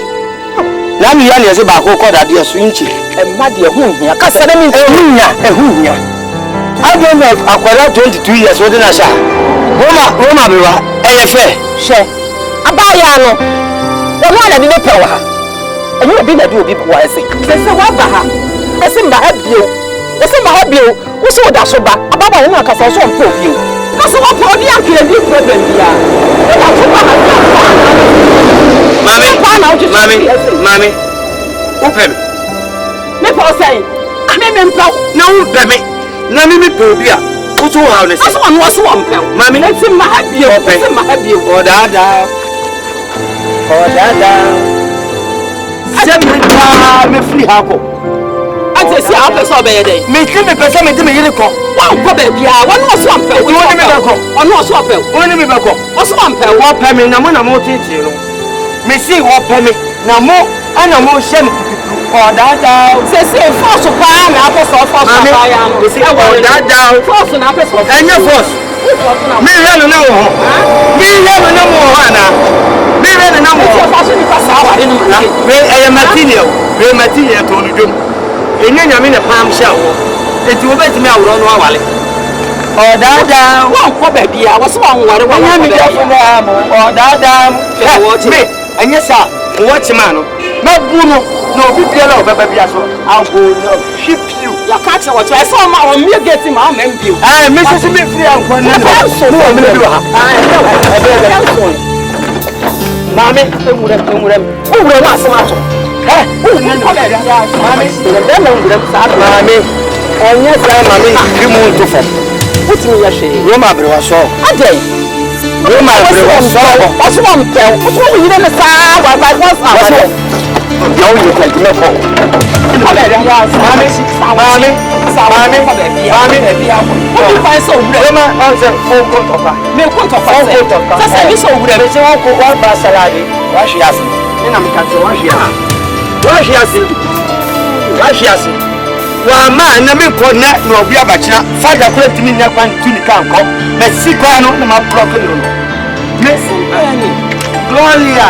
Speaker 7: Na mi ya ne se ba ko koda de so nchi. E ma de hu hia ka se mi ehunya. I don't know akwara 22 years we dey na sha. Roma bewa eyefe she abaya no. Wo ma na bi ne pe wa ha. Enyo obi na di obi wa ese. Se wa ba ha. Ese mba abio. Ese mba abio. Wo so da so ba. Ababa wo na ka so so mpo obio. Na so wa po di akire bi problem bia. Wo da so ba ha. Mami. Open. Me po say. Me mpa. Na wo bebe. Na me pe obi a. Wo so ha ne se. Aso anu aso wa mpa. Mami. Ese mba abio. Ese mba abio. Odada. Sempa me free hako. Ante si a person obeye dey. Me ki me person me di me yire ko. Wa ko be bia, wa no so ampa. Wo ni me be ko. Ono so ampa. Wo ni me be ko. O so ampa. Wo pa me na mo titi no. Me si wo pa me na mo ana mo hye me tututu. Odada. Se force pa na apeso force pa ya no. Se odada. Force na apeso. Enye force. Me hye no na wo ho. Me hye no na mo ho ana. Me hye no na mo. Material to the drum. Enya nyame ne pam hya wo. Enti wo betimi awro no awale. Odada, wo ko ba bia, wo so wanware wo. Enya mi jafo na mo. Odada. Me, enya sa, wo chima no. Na bu no, na obi bia la obeba bia so. I go no ship you. Ya catch what I saw ma on me get him am mbio. Me so me free ankwa na. No me bi ha. Mami, emure. Owure wa asemato. Mami, onye sa mami bi mu ntofo. Wotimi ya hwe. Roma brewa so. Adey. Roma brewa so. Oso mo mpel. Oso mo yire ne saa wa ba ko sa. Ya o ye kwadi me ko. Mami, e bia ko. O fa so owure. Roma on se o ko tofa. Me ko tofa. Sasa mi so owure. Me se won ko wa ba salade. Wa hwe ase. Ina mi ka se wa hwe ase. Wahiasi. Wa man na me connect no obi abachina. Father collect me nya kwan tu ni kan ko. Me sikwa no na ma block no. Mercy ani. Gloria.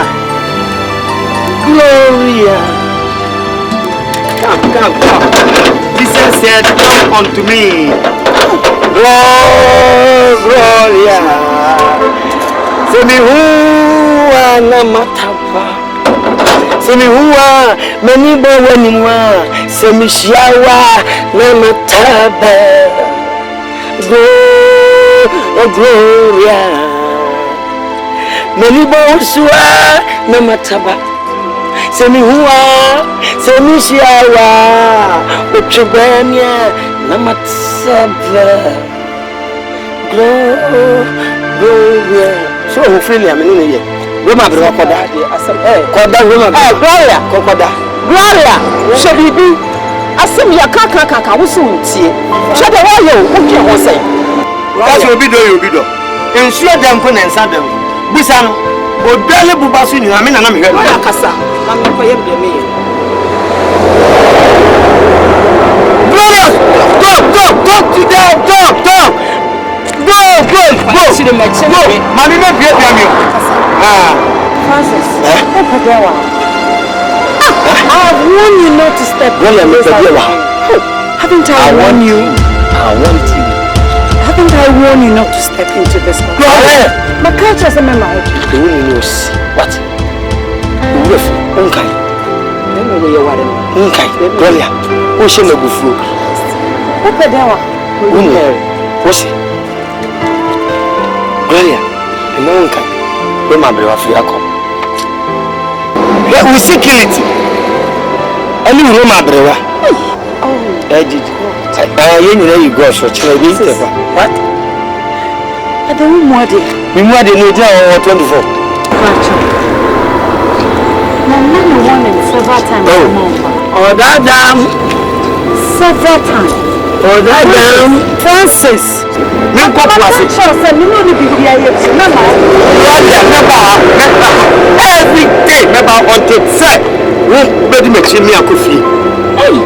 Speaker 7: Come. Jesus said, come unto me. Gloria. Say me who na matapa. Say me who many bo wanimwa. Say me shiawa na mataba. Gloria. Many bo suwa na mataba. Say me who say me shiawa. Uchubania na mataba. Gloria. So who feel ya menene ye? Roma bro koda. Koda Roma. Gloria, koda. Gloria. Shebibi. Asem ya kaka wo so ntie. Shede wo ye wo twe ho sai. Kasi obi do. Ensuo dem ko na nsa dem. Bisa no. Odale buba so ni na me na me hwe. Ya kasa. Na me ko ye de me ye. Gloria. Go today. Go. Mami me bia mi. Francis. I warn you not to step in. Haven't I warned you? I want you. Haven't I warned you not to step into this house? But can't you say my mind? The woman knows what? Unkai. Then we are warning. Unkai. Gloria. Who shall not go through? Open down. What's it? Gloria, and no one can. Remember, we see killing. And you remember, I did. You know, you go so chilly. What? I don't want it. We want to know 24. My man wanted several times. Oh, that damn. Several times. Oh, that damn. Francis. Every day, never wanted say, won't be making me a coffee. Hey,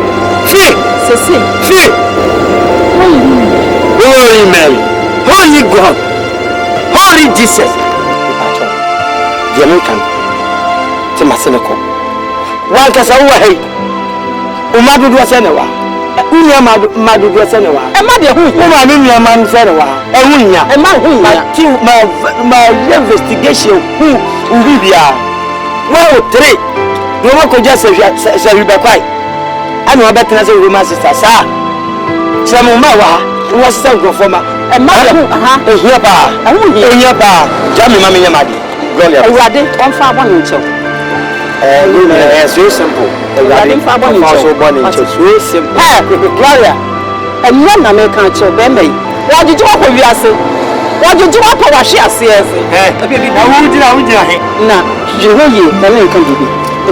Speaker 7: fee. Holy Mary, Holy God, Holy Jesus. The American, Timaseneco. One can say, Umadu was anywhere. Unya madu do senewa e ma de hu ma me nua man senewa e hunya e ma hunya ma investigation hu ubibia wo 3 do ma ko just se riba kwai ani wa betena se Roman sister sa chamo ma wa wo se go forma e ma de hu e hia ba jami ma me nya made gloria e wade on fa bo no nche it's so simple. So simple. Gloria, and one American child, baby. What did you want to be asking? What did you want to wash your CS? Now, you know you, the link can be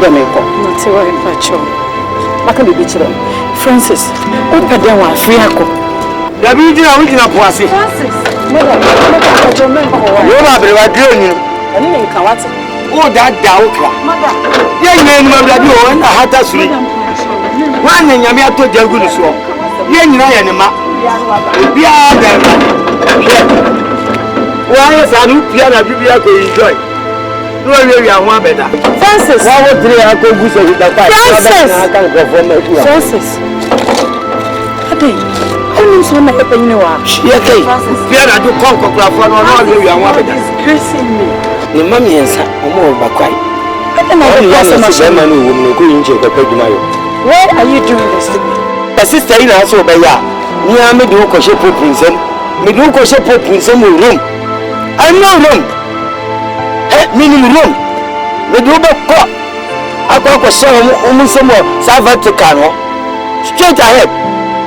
Speaker 7: the makeup. Not so very much. What can be children? Francis, open them one free uncle. The video I want to Francis, mother, you are very good. And you can watch it. Oh, that doubt. Mother, yeah, you know, and I had that sweet. One in Yamato Jagunis. Yeah, you know, why is I look here at you? Enjoy. No, you are one better. Francis, I would three uncle goose with the fight. Francis, I think only so many people you are. Okay, fear I do conquer for all you are one better. Cursing me. The mommy and son, more back. Why are you doing this to me? The sister in us over here. Near me do Koshe Prince. Me do Koshe Prince room. I'm no room. Meaning room. Me do back. I go for some more Savaticano. Straight ahead.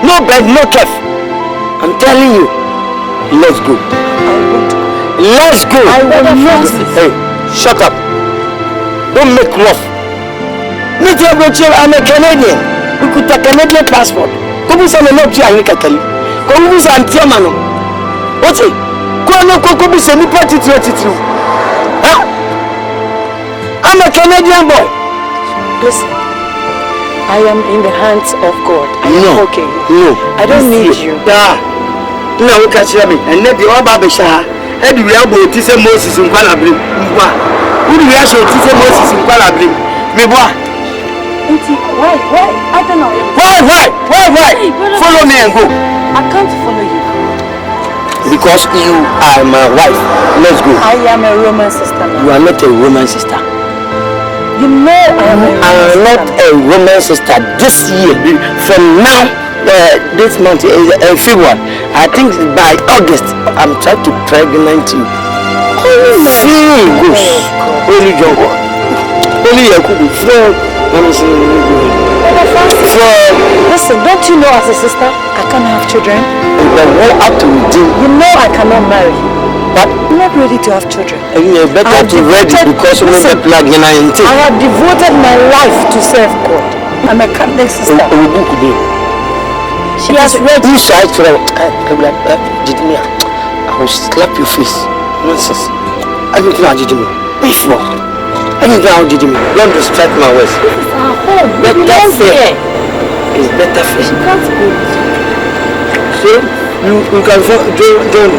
Speaker 7: No bed, no cafe. I'm telling you. Let's go. Let's go. I will not. Hey, shut up. Don't make love. I'm a Canadian. We could take a Canadian passport. Come on, I'm not here. Come on, I'm Tiamano. What's it? Come on, send me party to you. I'm a Canadian boy. Listen,
Speaker 5: I am in the hands of God.
Speaker 8: No.
Speaker 5: Okay.
Speaker 8: No.
Speaker 5: I don't need you.
Speaker 8: Yeah. No, we catch me. And let the Oba Besha. And we are going to say Moses in Palabri. Who do we actually say Moses in Palabri? Me boy.
Speaker 5: Why? I don't know.
Speaker 8: Why? Follow me and go.
Speaker 5: I can't follow you.
Speaker 8: Because you are my wife. Let's go.
Speaker 5: I am a Roman sister now.
Speaker 8: You are not a Roman sister.
Speaker 5: You know I am a Roman sister.
Speaker 8: This year, from now, this month, February, I think by August, I'm trying to pregnant you. Only John. Only Yakubu.
Speaker 5: Listen, don't you know as a sister, I can't have children? You know I cannot marry. But I'm not ready to have children.
Speaker 8: You're better to ready because you're not plugged in.
Speaker 5: I have devoted my life to serve God. I'm a Catholic sister. She has read.
Speaker 8: You side for I will slap your face. Nonsense. I don't know how did you mean. Before. I don't know how did you mean. Don't distract my words.
Speaker 5: This is our home.
Speaker 8: Better fair. It's better fair.
Speaker 5: She can't go.
Speaker 8: So you can join.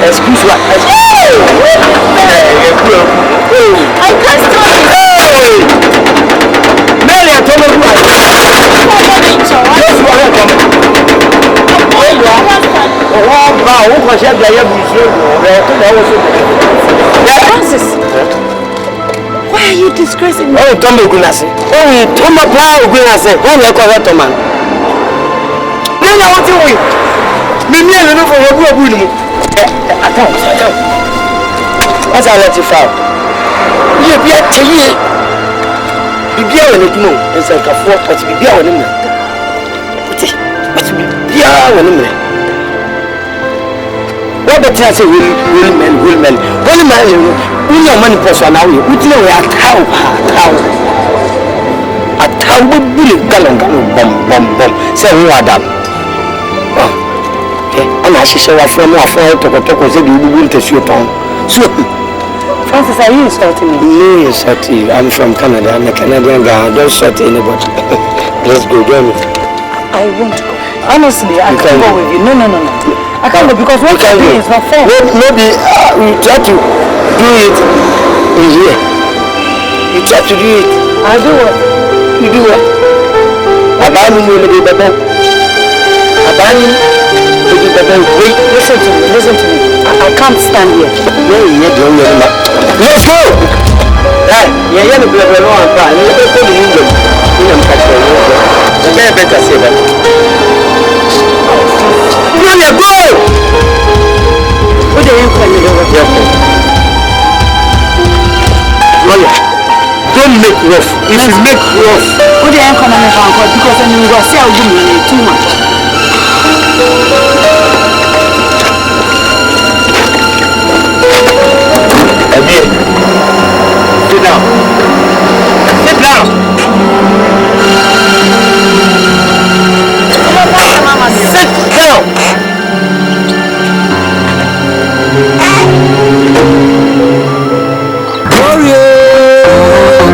Speaker 8: Excuse what?
Speaker 5: I can't stop it.
Speaker 8: Mary, I told you.
Speaker 5: Francis, why are you disgracing me?
Speaker 8: Oh, Tommy Gunasi. Oh, Tommy Gunasi. When you call that man? Then I want to win. Me and you for your good. Account. As I let you fall. You be a tea. Be a when it moves. It's like a 4 but be a when but be a when what the chance will men. When man, we know money person now. We know we are cow. A cow will be bomb. Say we are done. And I should say, from my friend to say you will test your tongue. So,
Speaker 5: Francis, are you insulting me?
Speaker 8: No, insulting you. I'm from Canada. I'm a Canadian guy. Don't insult anybody. Let's go, join me.
Speaker 5: I won't go. Honestly, I can't go with you. No. I can't go because what you're doing is not fair.
Speaker 8: Maybe we try to do it in here. You try to do it.
Speaker 5: I do what?
Speaker 8: You do what? Abandon you, little baby. Abandon. Wait,
Speaker 5: listen to me. I can't stand here.
Speaker 8: Let's go! Yeah, the blood will run fine. You better put it in them. You don't catch the man better say that. Go! What are you calling over here for? Lawyer, don't make rough. If you make rough,
Speaker 5: what are you calling me for? Because I mean, we're selling too much.
Speaker 8: Sit down. Sit down. Sit down.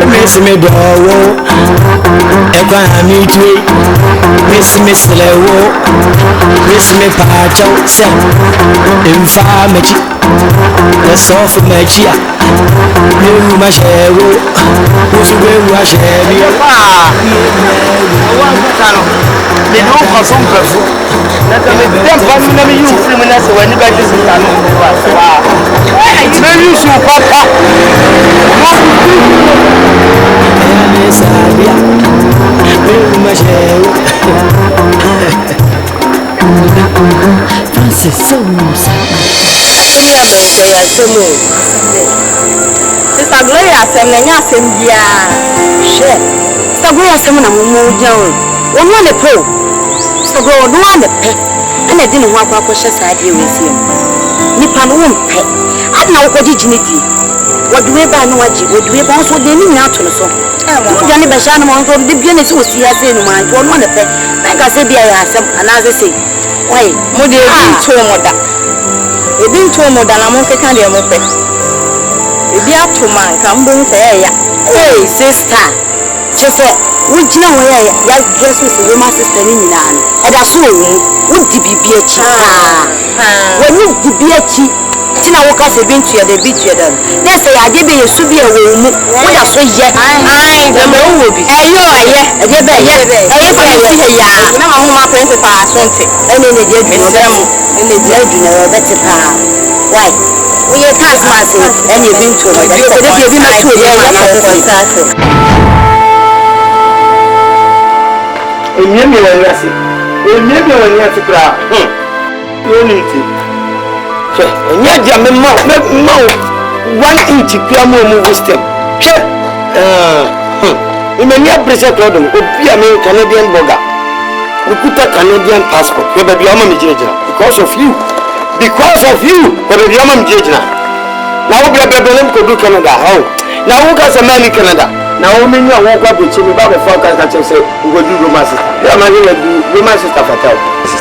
Speaker 4: Miss me dowo, ekwa mi tue. Miss lewo, miss me pacho se. Infa mechi, the soft mechia. Me ma shewo, usuwe wa shebi.
Speaker 8: Me no consume perfu. Na me dem pa mi na me you free me na se wani ba this is anu. Me you so papa.
Speaker 5: Francis, so musa.
Speaker 6: Sister Gloria asem na nya asem bia. She. Sister Gloria asem na mo jan. Won na pe o. Sister Gloria do na pe. Ana di ne ho akwa hye saade we sie. Nipa no wo pe. Adna wo kodi ginidi. Woduwe ba na waji, woduwe ba so de ni nya to no so. Mo jani be sha na mo so de bia na si osi ya se no man to no na pe. Na ga se bia ya asem ana se se. Wai, mo de bi to mo da. Ebi nto mo da na mo keka de mo pe. Ebi ato man ka mbo nse ya. Hey sister.
Speaker 8: just say, would you know where that dress was the woman's sister in Nan? And I saw you, would be a child. When you be a chief, Tina walk us a bench here, the beach here. Yes, I give you a severe woman. What I say, yet I will be. I know, I get that, yeah. Now I'm my principal, something. And then they get me them in the judge, that's a power. Why? We are past massive, and you've been to it. You've been to it.
Speaker 7: Maybe when you see, maybe when you see crowd, you need to. And yet, you may not 1 inch more wisdom. You may not present to them, would be a Canadian burger. We put a Canadian passport, you may be a because of you. Because of you, you may be a now we are going to do Canada. How? Now who can man in Canada? Now we know walk up with Chimney Baba forecast that you say we will do romance. You are going to do romance stuff at all.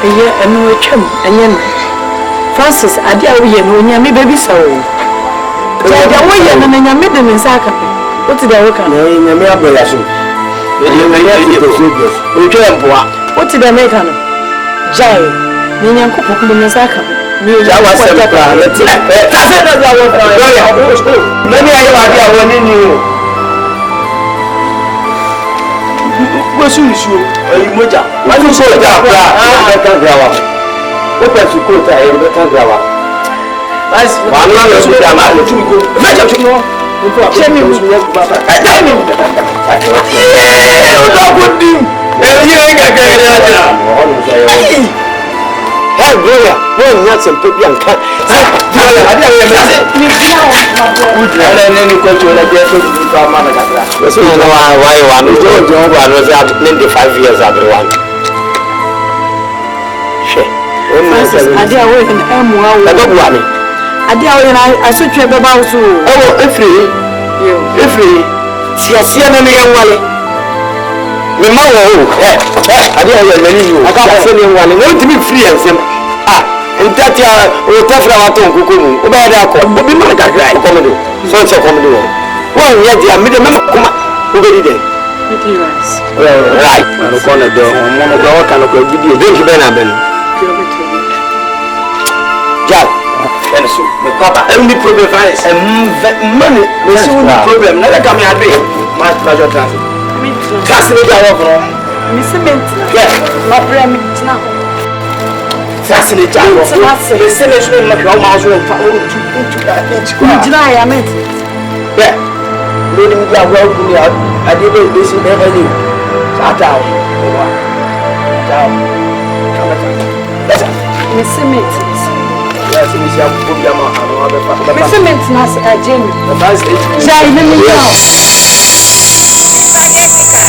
Speaker 5: Yeah, and we come and Francis, I dare we know me baby so. The way you and I made them in Saka. What did I work on? In a mere relation. What did I make on? Jai, Nina Cook in Saka. I was a plan. Let's see. Many idea when in you. What's your issue? What is your job? I can't grab up. What else you could I can't grab up? That's one man is with a man to go. Imagine to know. Hey, Gloria, when you're some people and can't. I didn't any question like that. So, you know why one is was out 95 years everyone. I did away in M1. I did away and I switched about to.
Speaker 7: Oh, if free. See, I see a young one. The mother, I didn't many you. I can't send you one. Want to be free and say, and that you will tough our tongue. About that, but be my guy, comedy. So it's a comedy. Well, yet, I made a member come up. Who did it? Well, right. I'm going to do one of the kind of video. Don't you, Ben? Jack. Papa, only problem is money. We see the problem. Never come here. My pleasure, transit. Fascinating over Miss Mint, my brain now. Fascinating over the selection of your mouse will follow to deny. I meant, yeah, leading me out. I didn't listen ever knew. Down. Miss Mint. Yes, Miss Yama, Miss Mint, Jimmy.
Speaker 6: Jessica.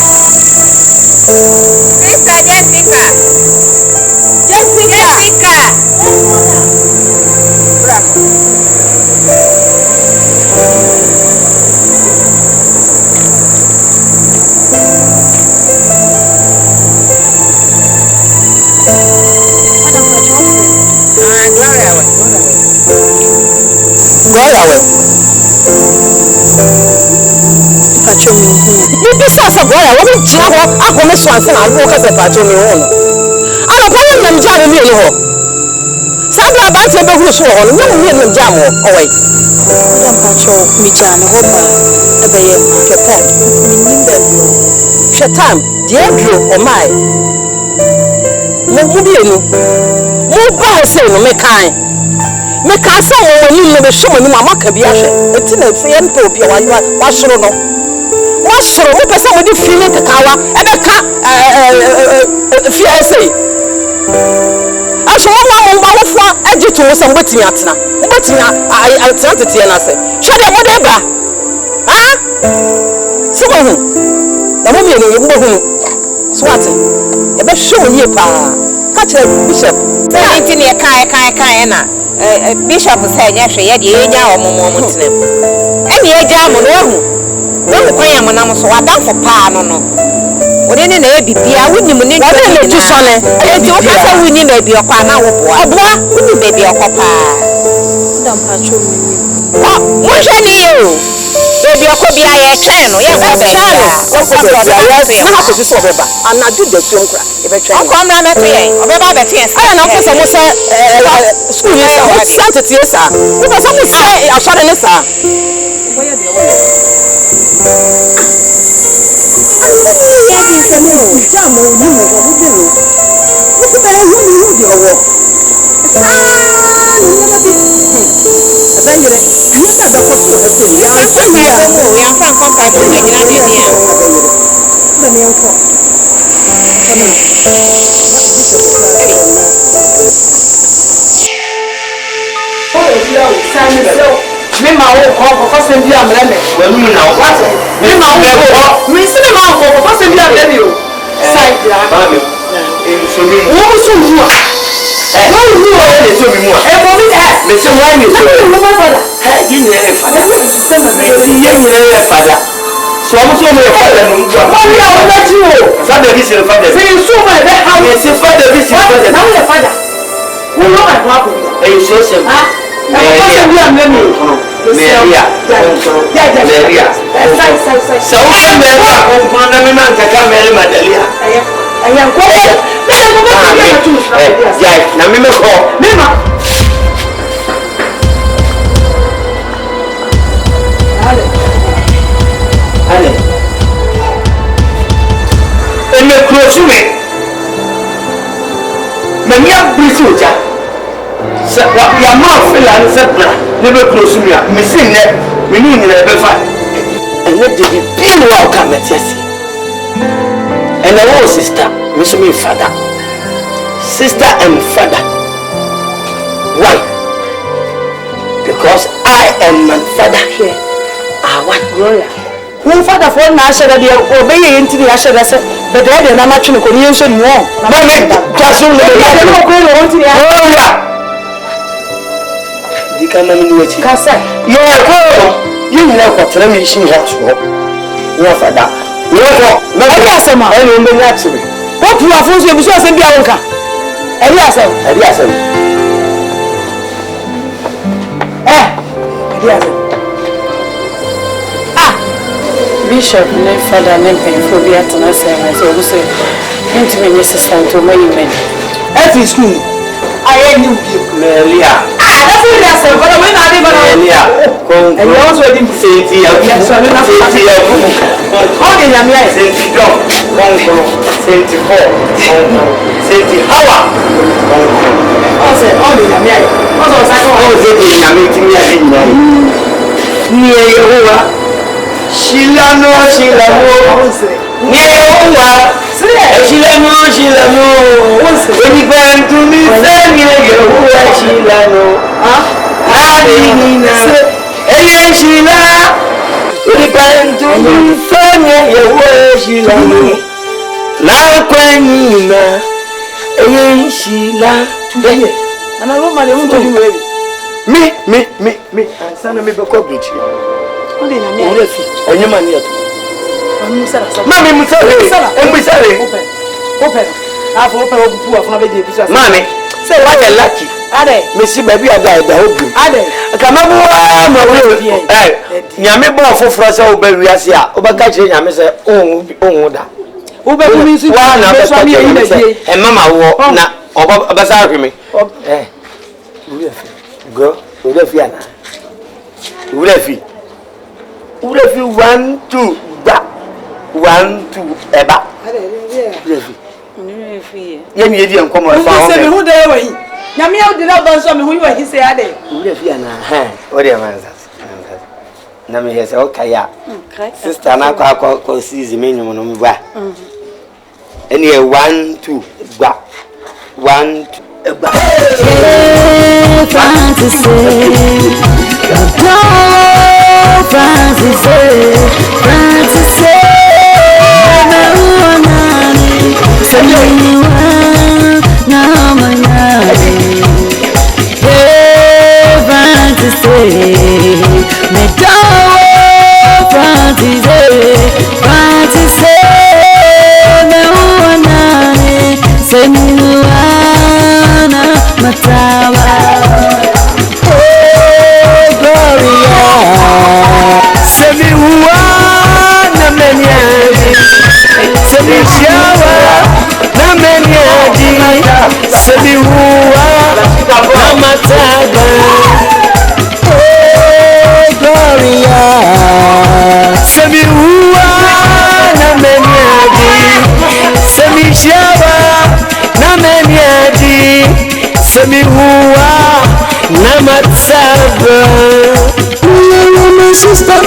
Speaker 8: Besides, boy, I wasn't Java. I want to swan and walk as a patch on your own. I'm a problem and jam in your some about to be so on, no women jam away. Mijam, a bay, Japan, Shatam, dear Drew, or my Mobiano. Mobile say, no, make kind. Make us so when you never show me Mamma can be a free and pope, you are what's wrong. What's wrong with somebody feeling the cow and a cat? Fiancé. I shall want for editor somebody at now. But I tried to tell us. Shut up, whatever. Ah? Someone the woman you Swat. You better show you, pa. Catch a bishop.
Speaker 6: Anything you can't. Bishop said, yes, you had your moment. And you jam on don't pay him on so I done for pa no. What in a baby, I wouldn't even need to son. And you can't win him maybe your pana or baby or papa. Don't patch me. What can you? Baby, I could be a channel. Yeah, that's channel. What's up? Not to this over. I'm not doing the same crap. If I try, I'm not at the end. I'm about the tears. I don't know if someone said, school, yes, sir. Yes, sir. Because someone say, I'm sorry, sir. Where are the me ma wo ko for se bi amre me wa nu na what me ma wo me se ma wo ko for se bi amre me o sai ja ba me e so mi wo so ru a wo ru o e so mi mu a e bo mi me se wa ni so mo ma fada ha yi ni e fada se ma be yi ni e fada so mo so mo e fada no gba wa ni o na ti o fada bi se fada se so mo e be ha me se fada bi se fada na wo fada wo no ma kwa ko e so se Maria, so ya ma fela no sepra ne be close me me sin ne me ni nyina be fa ene de bi bin wa ka metiasi ene wo sister me so me father sister and father one because I and my father here are one gloria who father for na share de obeye ntiri ya share se be de na ma twene ko ni enso ni won na ma me jasu le ya ko ko won ti ya Dikana mini wechi kasa yo ko yin na ko tere mi shin house ho wo fada wo ko na ko asema e no me na tire wo pu afunso ebuso asem bia wonka eri asem eri asem Bishop ne fada ne penfo bia tena sema so wo say intime me sister to my men every school I knew you Melia me sana me beko bichi onde na me orefi onyema ni eto mami musale open afo open obupu afuna be je bisu asa mami say what a lucky ade me si baby ada obu ade kama bo ma we nyame bo foforo se oba wiase a oba ka che nyame se ohun da oba mi si wa na be so mi e mama wo na oba sa hweme go Urefi ana. Urefi 1 2 ba. 1 2 eba. Urefi. Urefi. Ye mi edi enkomo e fa ho. Se me hu dey wahi. Nya me odi na ba so me hu wahi se ade. Urefi ana ha. O dey manza. Na me hese o kaya. Sister na kwa sizi me nyumo no me ba. Eni e 1 2 ba. 1 2 eba. Fantasy, no fantasy, fantasy, no money, so you no money, fantasy, me go fantasy, fantasy, no money, so you matawa. Semi
Speaker 4: shawa na meniaji semi huwa na matsaba. You're my sister,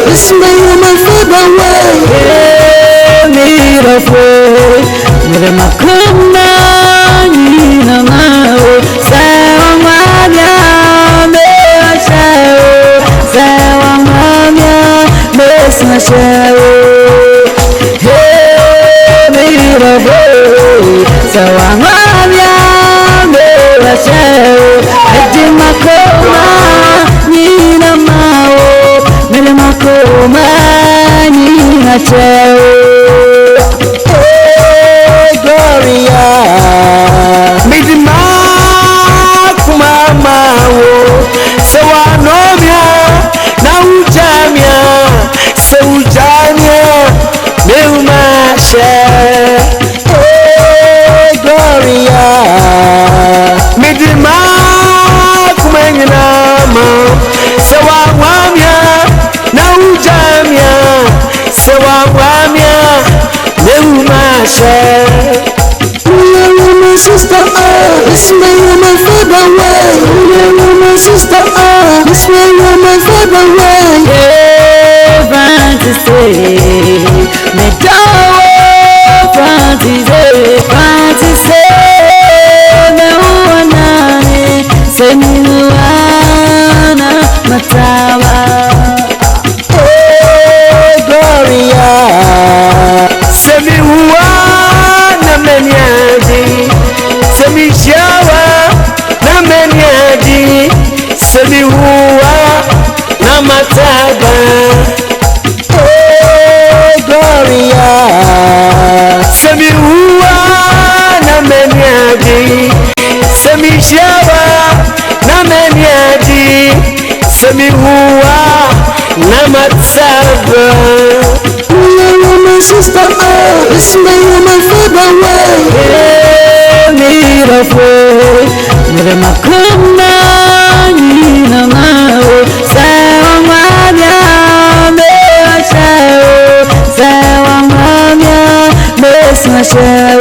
Speaker 4: this may my father way. Need of way, with my kuna nina mao. Sawa manya me shao, sawa manya me shao. Sawa manya me shao, adi makoma nina mao, mele makoma nina shao. Gloria, midi makuma wo, sawa nomia na ujamia, se ujamia me umashe. Gloria, midima kumenginama, sewa wamya na ujamya, sewa wamya neumashe. You're my sister, this may my father way. You're my sister, this may my father way. Yeah, fantasy, me down. Fantasy, me wanani, semiwana matawa. Gloria, semiwana meniaji, semishawa na meniaji, semihuwa na mataba. Gloria, semi huwa na meniaji, semi shawa na meniaji, semi huwa na matsaba. You're my sister, this may my father way. Need of way, mele makuna nina mao. Sawa manya me shao, sawa manya me shao.